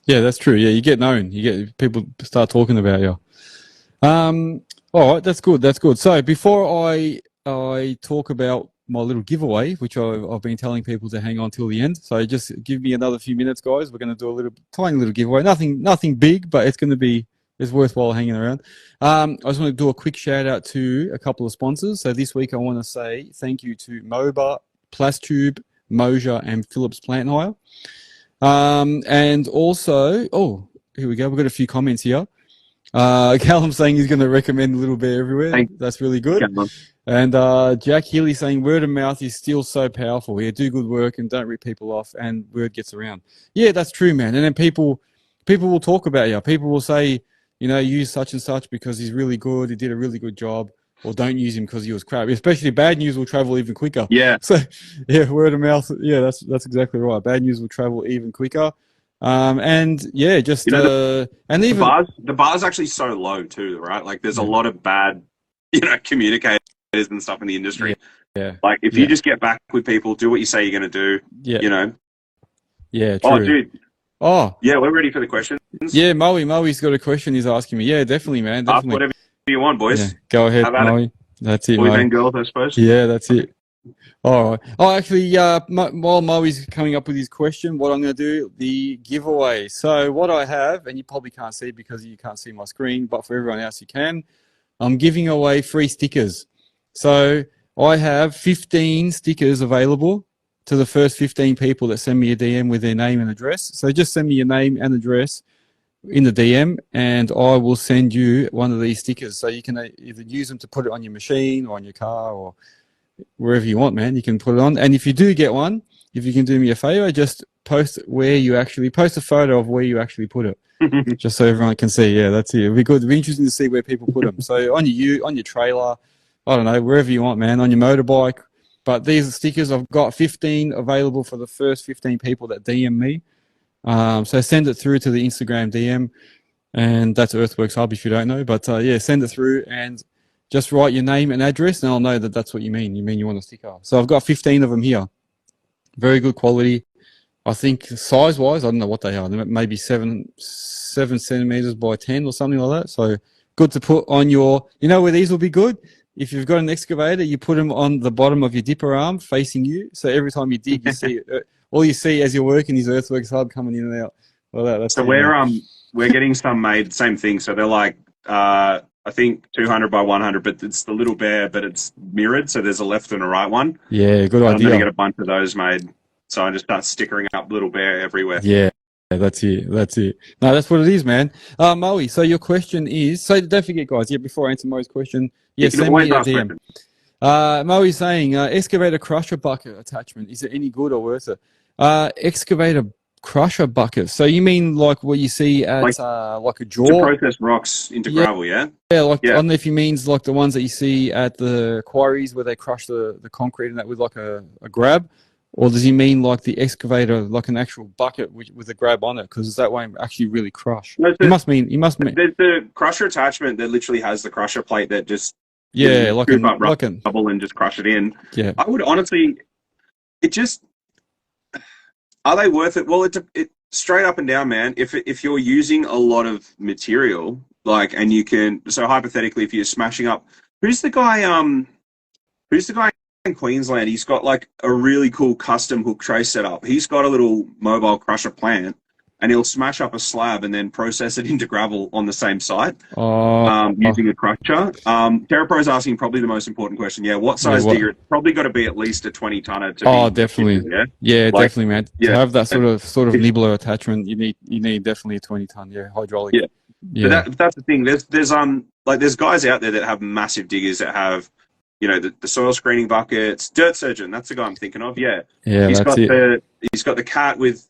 Yeah, that's true. Yeah, you get known. You get people start talking about you. All right, that's good. So before I talk about my little giveaway, which I've been telling people to hang on till the end. So just give me another few minutes, guys. We're going to do a tiny little giveaway. Nothing big, but it's worthwhile hanging around. I just want to do a quick shout out to a couple of sponsors. So this week I want to say thank you to Moasure, Plastube, Moasure, and Phillips Plant Hire. And also, here we go. We've got a few comments here. Callum saying he's going to recommend Little Bear everywhere. That's really good. And Jack Healy saying word of mouth is still so powerful. Yeah, do good work and don't rip people off, and word gets around. Yeah, that's true, man. And then people will talk about you. People will say, use such and such because he's really good. He did a really good job. Or don't use him because he was crap. Especially bad news will travel even quicker. Yeah. So yeah, word of mouth. Yeah, that's exactly right. Bad news will travel even quicker. And yeah, just and even the bar's actually so low too, right? Like there's a lot of bad, communicators and stuff in the industry. Yeah. Like if you just get back with people, do what you say you're going to do. Yeah. Yeah. True. Oh, dude. Oh. Yeah, we're ready for the questions. Yeah, Moe's got a question he's asking me. Yeah, definitely, man. Definitely. Ask whatever you want, boys. Yeah, go ahead, Moe. That's it, Boys Moe. and girls, I suppose. Yeah, that's it. All right. Oh, actually, while Moe's coming up with his question, what I'm going to do, the giveaway. So what I have, and you probably can't see because you can't see my screen, but for everyone else you can, I'm giving away free stickers. So I have 15 stickers available to the first 15 people that send me a DM with their name and address. So just send me your name and address in the DM, and I will send you one of these stickers. So you can either use them to put it on your machine or on your car or wherever you want, man. You can put it on. And if you do get one, if you can do me a favor, just post a photo of where you actually put it, just so everyone can see. Yeah, that's it. It'll be good. It'll be interesting to see where people put them. So on your trailer, I don't know, wherever you want, man, on your motorbike. But these are stickers. I've got 15 available for the first 15 people that DM me. So send it through to the Instagram DM, and that's Earthworks Hub if you don't know. But yeah, send it through and just write your name and address, and I'll know that that's what you mean. You mean you want a sticker. So I've got 15 of them here. Very good quality. I think size-wise, I don't know what they are. They're maybe 7 centimeters by 10 or something like that. So good to put on your, where these will be good? If you've got an excavator, you put them on the bottom of your dipper arm facing you. So every time you dig, you see all you see as you're working is Earthworks Hub coming in and out. Well, that's so we're getting some made, same thing. So they're like, I think 200 by 100, but it's the Little Bear, but it's mirrored. So there's a left and a right one. Yeah, good idea. I'm going to get a bunch of those made. So I just start stickering up Little Bear everywhere. Yeah, that's it. No, that's what it is, man. Moe, so your question is, so don't forget, guys, before I answer Moe's question, send me a DM. Moe's saying, excavator crusher bucket attachment, is it any good or worth it? Excavator crusher bucket. So you mean like what you see at like a jaw? To process rocks into gravel, yeah? Yeah, I don't know if he means like the ones that you see at the quarries where they crush the concrete and that with like a grab, or does he mean like the excavator, like an actual bucket with a grab on it? Because that won't actually really crush. No, he must mean. There's the crusher attachment that literally has the crusher plate that just like a rubble and just crush it in. Yeah, I would honestly, are they worth it? Well, it straight up and down, man. If you're using a lot of material, and you can, so hypothetically, if you're smashing up, who's the guy in Queensland? He's got like a really cool custom hook tray setup. He's got a little mobile crusher plant, and he'll smash up a slab and then process it into gravel on the same site using a crusher. TerraPro's asking probably the most important question. Yeah, what size digger? It's probably got to be at least a 20-tonner. Definitely. Definitely, man. To have that sort of nibbler attachment, you need definitely a 20-ton. Yeah, hydraulic. Yeah. But that's the thing. There's guys out there that have massive diggers that have, the soil screening buckets. Dirt Surgeon, that's the guy I'm thinking of. Yeah. Yeah, he's got the cat with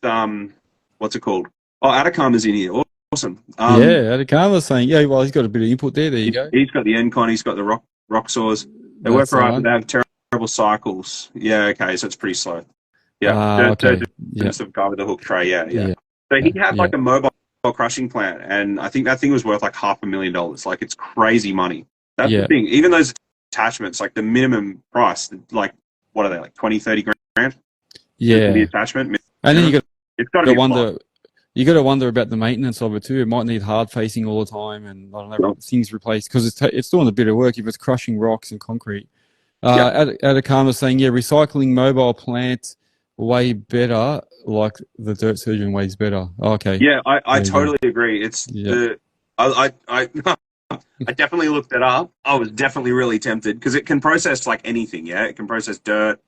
what's it called? Oh, Atacama's in here. Awesome. Atacama's saying, he's got a bit of input there. There you go. He's got the Encon. He's got the rock saws. They work right, but they have terrible cycles. Yeah, okay, so it's pretty slow. Yeah, the guy with the hook tray. Yeah. So he had like a mobile crushing plant, and I think that thing was worth like $500,000. Like, it's crazy money. That's the thing. Even those attachments, like the minimum price, like what are they, like 20, 30 grand? Yeah. The attachment. And then it's got to wonder. You got to wonder about the maintenance of it too. It might need hard facing all the time, and I don't know, things replaced because it's doing a bit of work if it's crushing rocks and concrete. Atacama saying, recycling mobile plant way better, like the Dirt Surgeon weighs better. Okay. Yeah, I totally agree. It's I definitely looked it up. I was definitely really tempted because it can process like anything. Yeah, it can process dirt.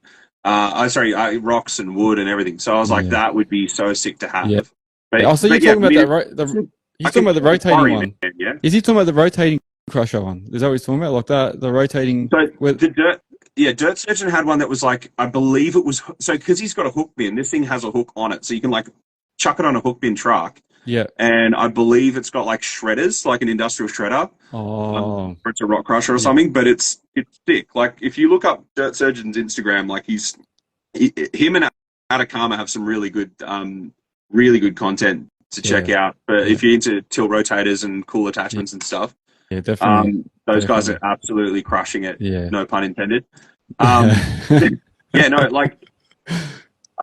Rocks and wood and everything. So I was like, that would be so sick to have. Yeah. But, you're talking about he's talking about the rotating one. Yeah. Is he talking about the rotating crusher one? Is that what he's talking about? Like the rotating. So Dirt Surgeon had one that was like, I believe it was, so because he's got a hook bin, this thing has a hook on it. So you can like chuck it on a hook bin truck Yeah. And I believe it's got like shredders, like an industrial shredder. Oh. Or it's a rock crusher or Yeah. something, but it's thick. Like if you look up Dirt Surgeon's Instagram, like him and Atacama have some really good content to check out. But if you're into tilt rotators and cool attachments and stuff, definitely. Those guys are absolutely crushing it. Yeah. No pun intended. Yeah, no, like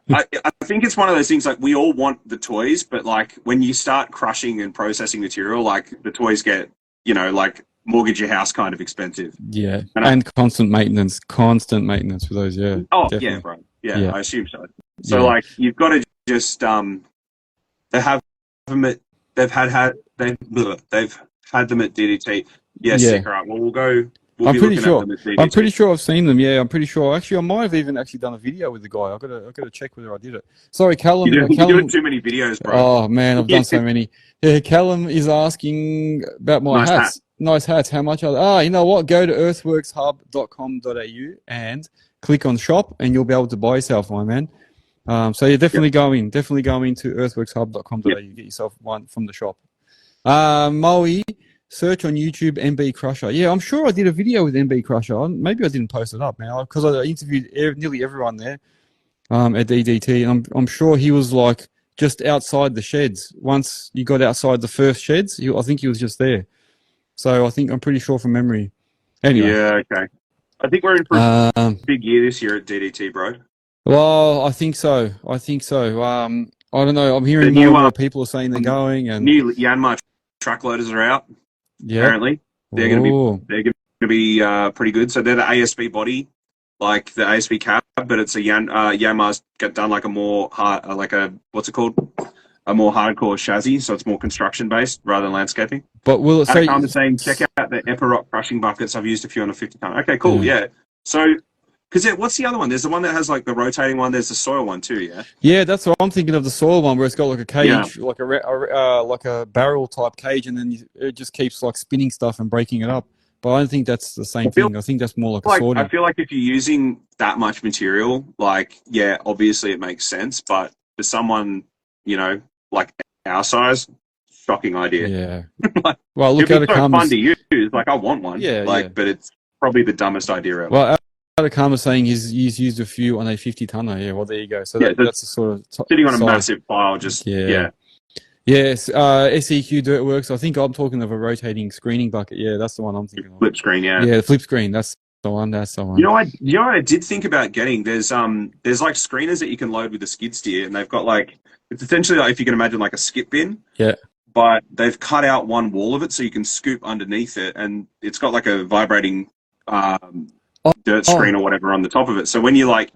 I think it's one of those things, like we all want the toys, but like when you start crushing and processing material, like the toys get, you know, like mortgage your house kind of expensive. Yeah. And constant maintenance for those. Yeah. Oh, definitely. yeah, bro. Yeah, I assume so. So like you've got to just they've had them at DDT. Yeah, sick. All right. Well, we'll go. I'm pretty sure I've seen them. Yeah, I'm pretty sure. Actually, I might have even done a video with the guy. I've got to check whether I did it. Sorry, Callum. You're doing too many videos, bro. Oh man, I've done so many. Yeah, Callum is asking about my hats. Nice hats. How much are they? You know what? Go to earthworkshub.com.au and click on shop, and you'll be able to buy yourself one, man. So you're definitely going to earthworkshub.com.au. Get yourself one from the shop. Moe. Search on YouTube MB Crusher. Yeah, I'm sure I did a video with MB Crusher. Maybe I didn't post it up, man, because I interviewed nearly everyone there at DDT, and I'm sure he was like just outside the sheds. Once you got outside the first sheds, I think he was just there. So I'm pretty sure from memory. Anyway. Yeah, okay. I think we're in for a big year this year at DDT, bro. Well, I think so. I don't know. I'm hearing more people are saying they're going, and new Yanmar truck loaders are out. Yeah. Apparently, they're going to be pretty good. So they're the ASB body, like the ASB cab, but it's a Yanmar's done like a more hard, what's it called? A more hardcore chassis, so it's more construction based rather than landscaping. But will it say? I'm saying check out the Epiroc crushing buckets. I've used a few on a 50 ton. Okay, cool. Yeah. So. Because what's the other one? There's the one that has like the rotating one. There's the soil one too. Yeah. Yeah, that's what I'm thinking of. The soil one where it's got like a cage, like a barrel type cage, and then it just keeps like spinning stuff and breaking it up. But I don't think that's the same thing. I think that's more like a sorting. I feel like if you're using that much material, like obviously it makes sense. But for someone, you know, like our size, shocking idea. Yeah. Well, look at it comes. Fun to use. Like I want one. But it's probably the dumbest idea ever. Well. Atacama saying he's used a few on a 50 tonner. Yeah, well there you go. So that's the sort of sitting on a massive pile. Just Yes, SEQ Dirt Works. I think I'm talking of a rotating screening bucket. Yeah, that's the one I'm thinking of. Flip screen, yeah. Yeah, the flip screen. That's the one. You know what I did think about getting? There's like screeners that you can load with a skid steer, and they've got like, it's essentially like, if you can imagine, like a skip bin. Yeah. But they've cut out one wall of it so you can scoop underneath it, and it's got like a vibrating dirt screen or whatever on the top of it. So when you if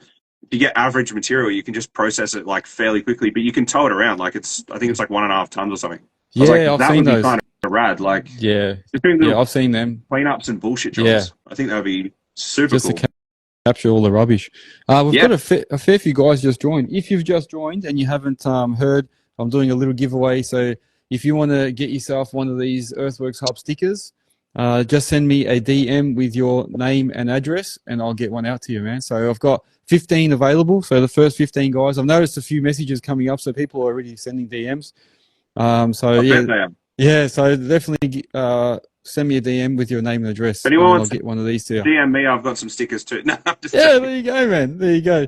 you get average material, you can just process it like fairly quickly, but you can tow it around. Like I think it's like 1.5 tons or something. Yeah, I've seen those. Kind of rad. Like I've seen them. Cleanups and bullshit jobs. Yeah. I think that would be super just cool. To capture all the rubbish. We've got a fair few guys just joined. If you've just joined and you haven't heard, I'm doing a little giveaway. So if you want to get yourself one of these Earthworks Hub stickers, just send me a DM with your name and address, and I'll get one out to you, man. So I've got 15 available. So the first 15 guys, I've noticed a few messages coming up, so people are already sending DMs. So definitely send me a DM with your name and address. And I'll get one of these to you. DM me, I've got some stickers too. No, there you go, man. There you go.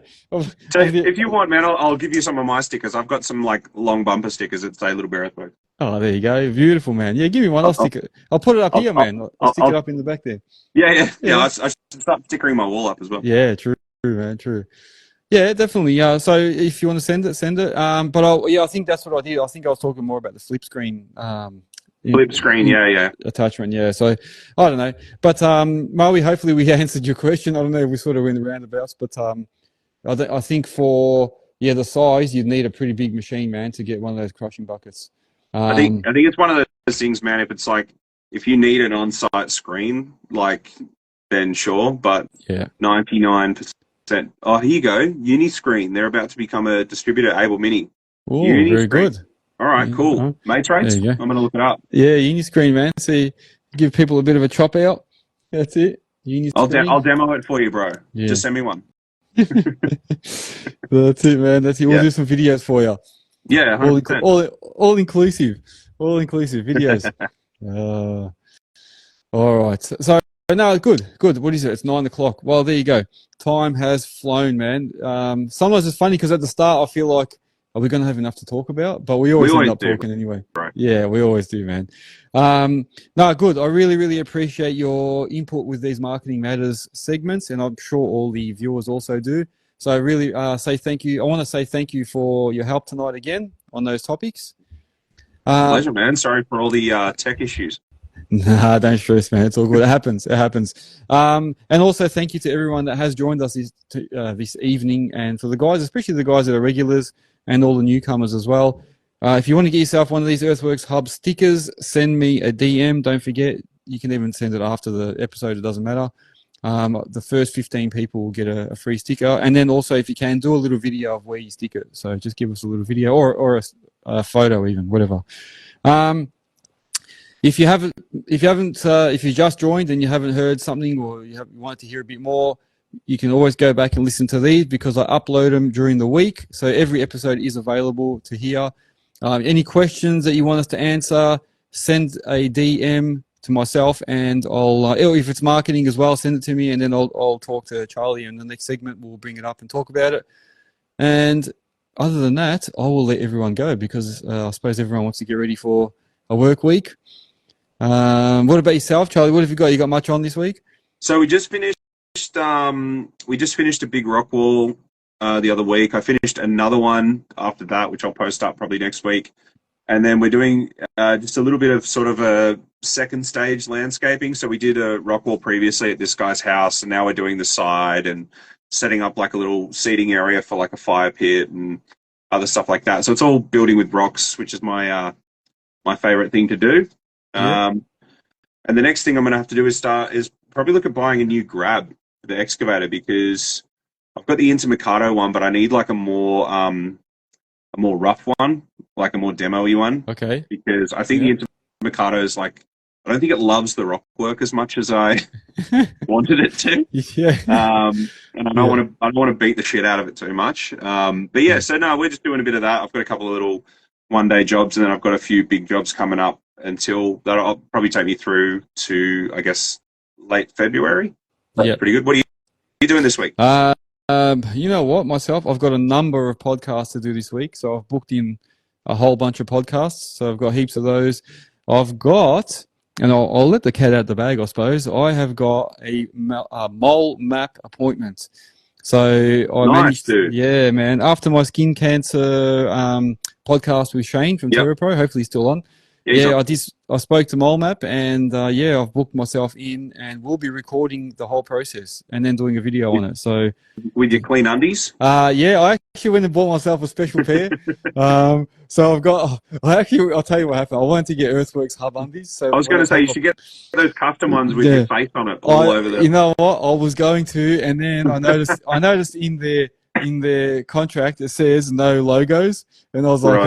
So if you want, man, I'll give you some of my stickers. I've got some like long bumper stickers that say Little Bear Earthworks. Oh, there you go. Beautiful, man. Yeah, give me one. I'll stick it. I'll put it up here, man. I'll stick it up in the back there. Yeah. I should start stickering my wall up as well. Yeah, true, man. True. Yeah, definitely. So if you want to send it. But I think that's what I did. I think I was talking more about the flip screen. Attachment, yeah. So I don't know. But Maui, hopefully we answered your question. I don't know if we sort of went roundabouts, but I think for the size, you'd need a pretty big machine, man, to get one of those crushing buckets. I think it's one of those things, man. If it's like, if you need an on-site screen, like, then sure. But 99%. Oh, here you go. Uni Screen. They're about to become a distributor. Able Mini. Oh, very good. All right, cool. Mates rates. I'm going to look it up. Yeah, Uni Screen, man. So give people a bit of a chop out. That's it. I'll demo it for you, bro. Just send me one. That's it, man. That's it. We'll do some videos for you. Yeah, all 100%. all inclusive videos. uh, all right. So no, good. What is it? It's 9 o'clock. Well, there you go. Time has flown, man. Sometimes it's funny because at the start I feel like, are we going to have enough to talk about? But we We always end always up do, talking anyway. right? Yeah, we always do, man. No, good. I really, really appreciate your input with these marketing matters segments, and I'm sure all the viewers also do. So I really say thank you. I want to say thank you for your help tonight again on those topics. Pleasure, man. Sorry for all the tech issues. Nah, don't stress, man. It's all good. It happens. And also thank you to everyone that has joined us this evening, and for the guys, especially the guys that are regulars, and all the newcomers as well. If you want to get yourself one of these Earthworks Hub stickers, send me a DM. Don't forget, you can even send it after the episode. It doesn't matter. The first 15 people will get a free sticker, and then also, if you can, do a little video of where you stick it. So just give us a little video or a photo, even whatever. If you just joined and you haven't heard something, or you wanted to hear a bit more, you can always go back and listen to these because I upload them during the week. So every episode is available to hear. Any questions that you want us to answer, send a DM to myself, and I'll, if it's marketing as well, send it to me, and then I'll talk to Charlie, and the next segment we'll bring it up and talk about it. And other than that, I will let everyone go because I suppose everyone wants to get ready for a work week. What about yourself, Charlie? What have you got? You got much on this week? So we just finished a big rock wall the other week. I finished another one after that, which I'll post up probably next week. And then we're doing just a little bit of sort of a second stage landscaping. So we did a rock wall previously at this guy's house, and now we're doing the side and setting up like a little seating area for like a fire pit and other stuff like that. So it's all building with rocks, which is my favorite thing to do. Yeah. And the next thing I'm going to have to do is probably look at buying a new grab for the excavator, because I've got the Intermercato one, but I need like a more rough one, like a more demo-y one. Okay. Because I think the Intermercato is like, I don't think it loves the rock work as much as I wanted it to. Yeah. And I don't want to beat the shit out of it too much. But yeah, so no, we're just doing a bit of that. I've got a couple of little one-day jobs, and then I've got a few big jobs coming up until that'll probably take me through to, I guess, late February. That's pretty good. What are you doing this week? You know what, myself, I've got a number of podcasts to do this week, so I've booked in a whole bunch of podcasts, so I've got heaps of those. I've got, and I'll let the cat out the bag, I suppose, I have got a mole map appointment. So I managed, dude. Yeah, man, after my skin cancer podcast with Shane from TerraPro, hopefully he's still on. I spoke to MoleMap, and I've booked myself in, and we'll be recording the whole process and then doing a video on it. So with your clean undies? I actually went and bought myself a special pair. So I'll tell you what happened. I wanted to get Earthworks Hub undies. So I was going to say, you should get those custom ones with your face on it all over them. You know what? I was going to, and then I noticed in their contract it says no logos, and I was like,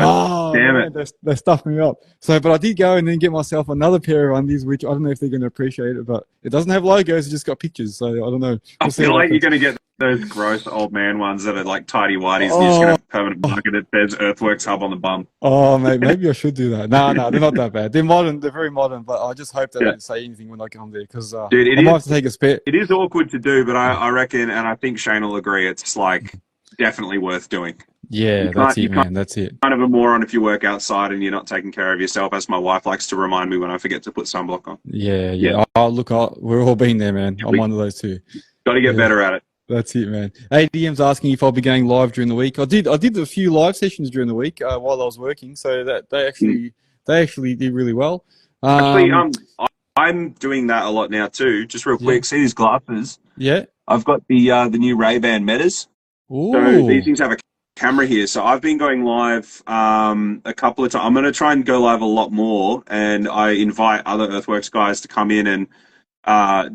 damn it, they stuffed me up. So, but I did go and then get myself another pair of undies, which I don't know if they're going to appreciate it, but it doesn't have logos; it just got pictures. So I don't know. I feel like you're going to get those gross old man ones that are like tidy whities. And you're just going to have a permanent market that says Earthworks Hub on the bum. Oh, mate, maybe I should do that. No, they're not that bad. They're modern. They're very modern, but I just hope they don't say anything when I come there, because I might have to take a spit. It is awkward to do, but I reckon, and I think Shane will agree, it's like definitely worth doing. Yeah, that's it, man. That's it. Kind of a moron if you work outside and you're not taking care of yourself, as my wife likes to remind me when I forget to put sunblock on. Yeah. Oh, look, we're all been there, man. I'm one of those too. Got to get better at it. That's it, man. ADM's asking if I'll be going live during the week. I did a few live sessions during the week while I was working, so that they actually did really well. I'm doing that a lot now too. Just real quick, see these glasses? Yeah. I've got the new Ray-Ban Metas. Ooh. So these things have a camera here. So I've been going live a couple of times. I'm going to try and go live a lot more, and I invite other Earthworks guys to come in and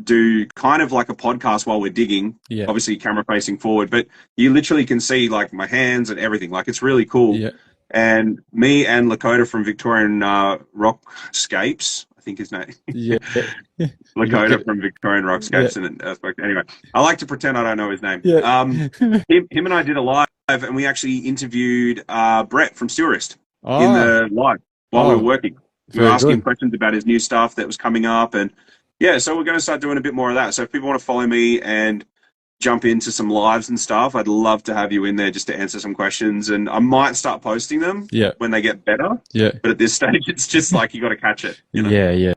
do kind of like a podcast while we're digging. Yeah. Obviously camera facing forward, but you literally can see like my hands and everything. Like, it's really cool. Yeah. And me and Lakota from Victorian Rockscapes, I think his name. Yeah. Lakota from Victorian Rockscapes and Earthworks. Anyway, I like to pretend I don't know his name. Yeah. Him and I did a live and we actually interviewed Brett from Stewarist in Ah, the live while we were oh, working. We were very asking him good. questions about his new stuff that was coming up, and yeah, so we're going to start doing a bit more of that. So if people want to follow me and jump into some lives and stuff, I'd love to have you in there just to answer some questions, and I might start posting them Yeah, when they get better. yeah, But at this stage, it's just like you got to catch it, you know? yeah, yeah.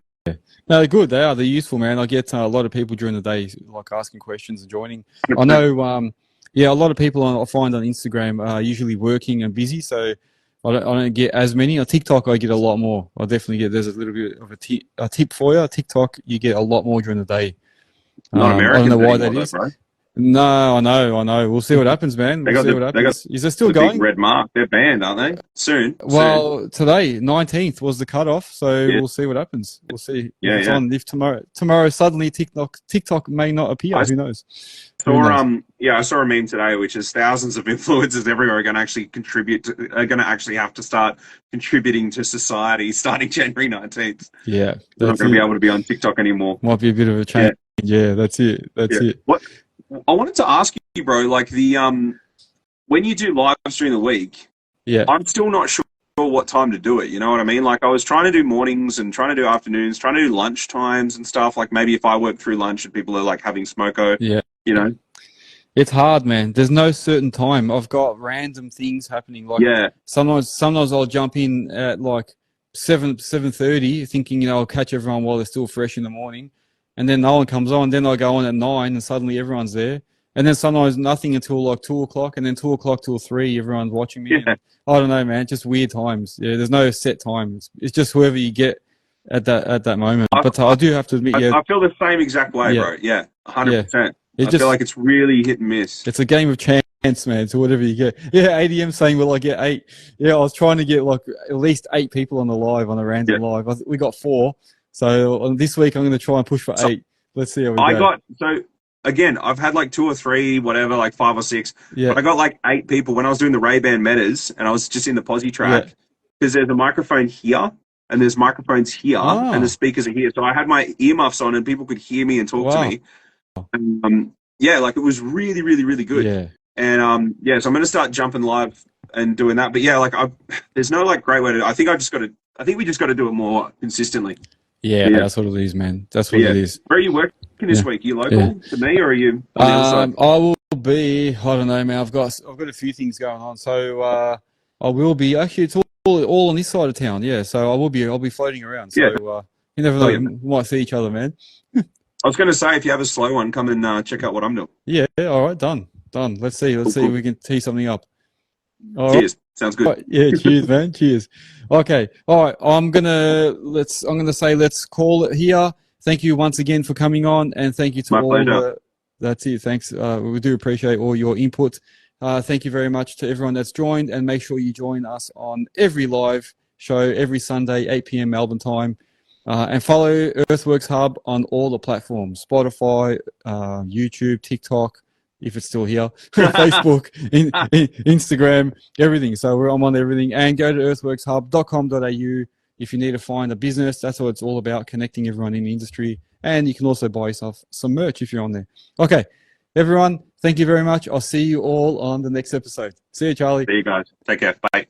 No, they're good. They are. They're useful, man. I get a lot of people during the day like asking questions and joining. I 100%. know. Yeah, a lot of people I find on Instagram are usually working and busy, so I don't get as many. On TikTok, I get a lot more. I definitely get. There's a little bit of a tip for you. TikTok, you get a lot more during the day. Not I don't know Americans why that anymore, though, is. bro. No, I know. We'll see what happens, man. They We'll got see what they got happens. Is it still the big going? red mark. They're banned, aren't they? Soon. Well, today, 19th, was the cutoff, so Yeah, we'll see what happens. We'll see if yeah, it's yeah. on. If tomorrow suddenly TikTok may not appear. I Who knows? Who saw knows? I saw a meme today, which is thousands of influencers everywhere are going to actually are going to actually have to start contributing to society starting January 19th. Yeah, They're not that's going to be it. able to be on TikTok anymore. Might be a bit of a Yeah, change. Yeah, that's it. That's yeah. it. What I wanted to ask you, bro, like when you do lives during the week, Yeah, I'm still not sure what time to do it. You know what I mean? Like I was trying to do mornings and trying to do afternoons, trying to do lunch times and stuff. Like maybe if I work through lunch and people are like having smoko, yeah. you know? It's hard, man. There's no certain time. I've got random things happening. Like Yeah, sometimes I'll jump in at like 7:30, thinking I'll catch everyone while they're still fresh in the morning, and then no one comes on. Then I go on at 9, and suddenly everyone's there. And then sometimes nothing until like 2 o'clock, and then 2 o'clock till 3, everyone's watching me. yeah. And I don't know, man. Just weird times. Yeah, there's no set time. It's just whoever you get at that moment. I, But I, I do have to admit, yeah, I feel the same exact way, yeah, bro. Yeah, yeah. 100%. It I feel just like it's really hit and miss. It's a game of chance, man. So whatever you get. Yeah, ADM saying, "Will I get 8?" Yeah, I was trying to get like at least 8 people on the live on a Yeah. random live. We got 4. So this week I'm going to try and push for So 8. Let's see how we go. again, I've had like 2 or 3, whatever, like 5 or 6, Yeah, but I got like 8 people when I was doing the Ray-Ban metas and I was just in the posi yeah. track because there's a microphone here and there's microphones here and the Oh, speakers are here. So I had my earmuffs on and people could hear me and talk to wow. me. Yeah, like it was really, really, really good. Yeah, And yeah, so I'm gonna start jumping live and doing that. But yeah, like there's no like great way to. I think we just got to do it more consistently. yeah. Yeah, That's what it is, man. That's but what yeah. it is. Where are you working Yeah, this week? Are you yeah. local to me, or are you on the other side? I will be. I don't know, man. I've got a few things going on. So I will be. Actually, it's all on this side of town. Yeah. So I'll be floating around. So Yeah, you never know. brilliant. We might see each other, man. I was going to say, if you have a slow one, come and check out what I'm doing. Yeah, all right, done. Let's see Cool, if cool. we can tee something up. All Cheers. Sounds good. right, yeah, cheers, man, cheers. Okay, all right, I'm gonna say let's call it here. Thank you once again for coming on, and thank you to My all pleasure. that's it. Thanks, we do appreciate all your input. Thank you very much to everyone that's joined, and make sure you join us on every live show every Sunday, 8 p.m. Melbourne time. And follow Earthworks Hub on all the platforms: Spotify, YouTube, TikTok, if it's still here, Facebook, Instagram, everything. So I'm on everything. And go to earthworkshub.com.au if you need to find a business. That's what it's all about, connecting everyone in the industry. And you can also buy yourself some merch if you're on there. Okay, everyone, thank you very much. I'll see you all on the next episode. See you, Charlie. See you guys. Take care. Bye.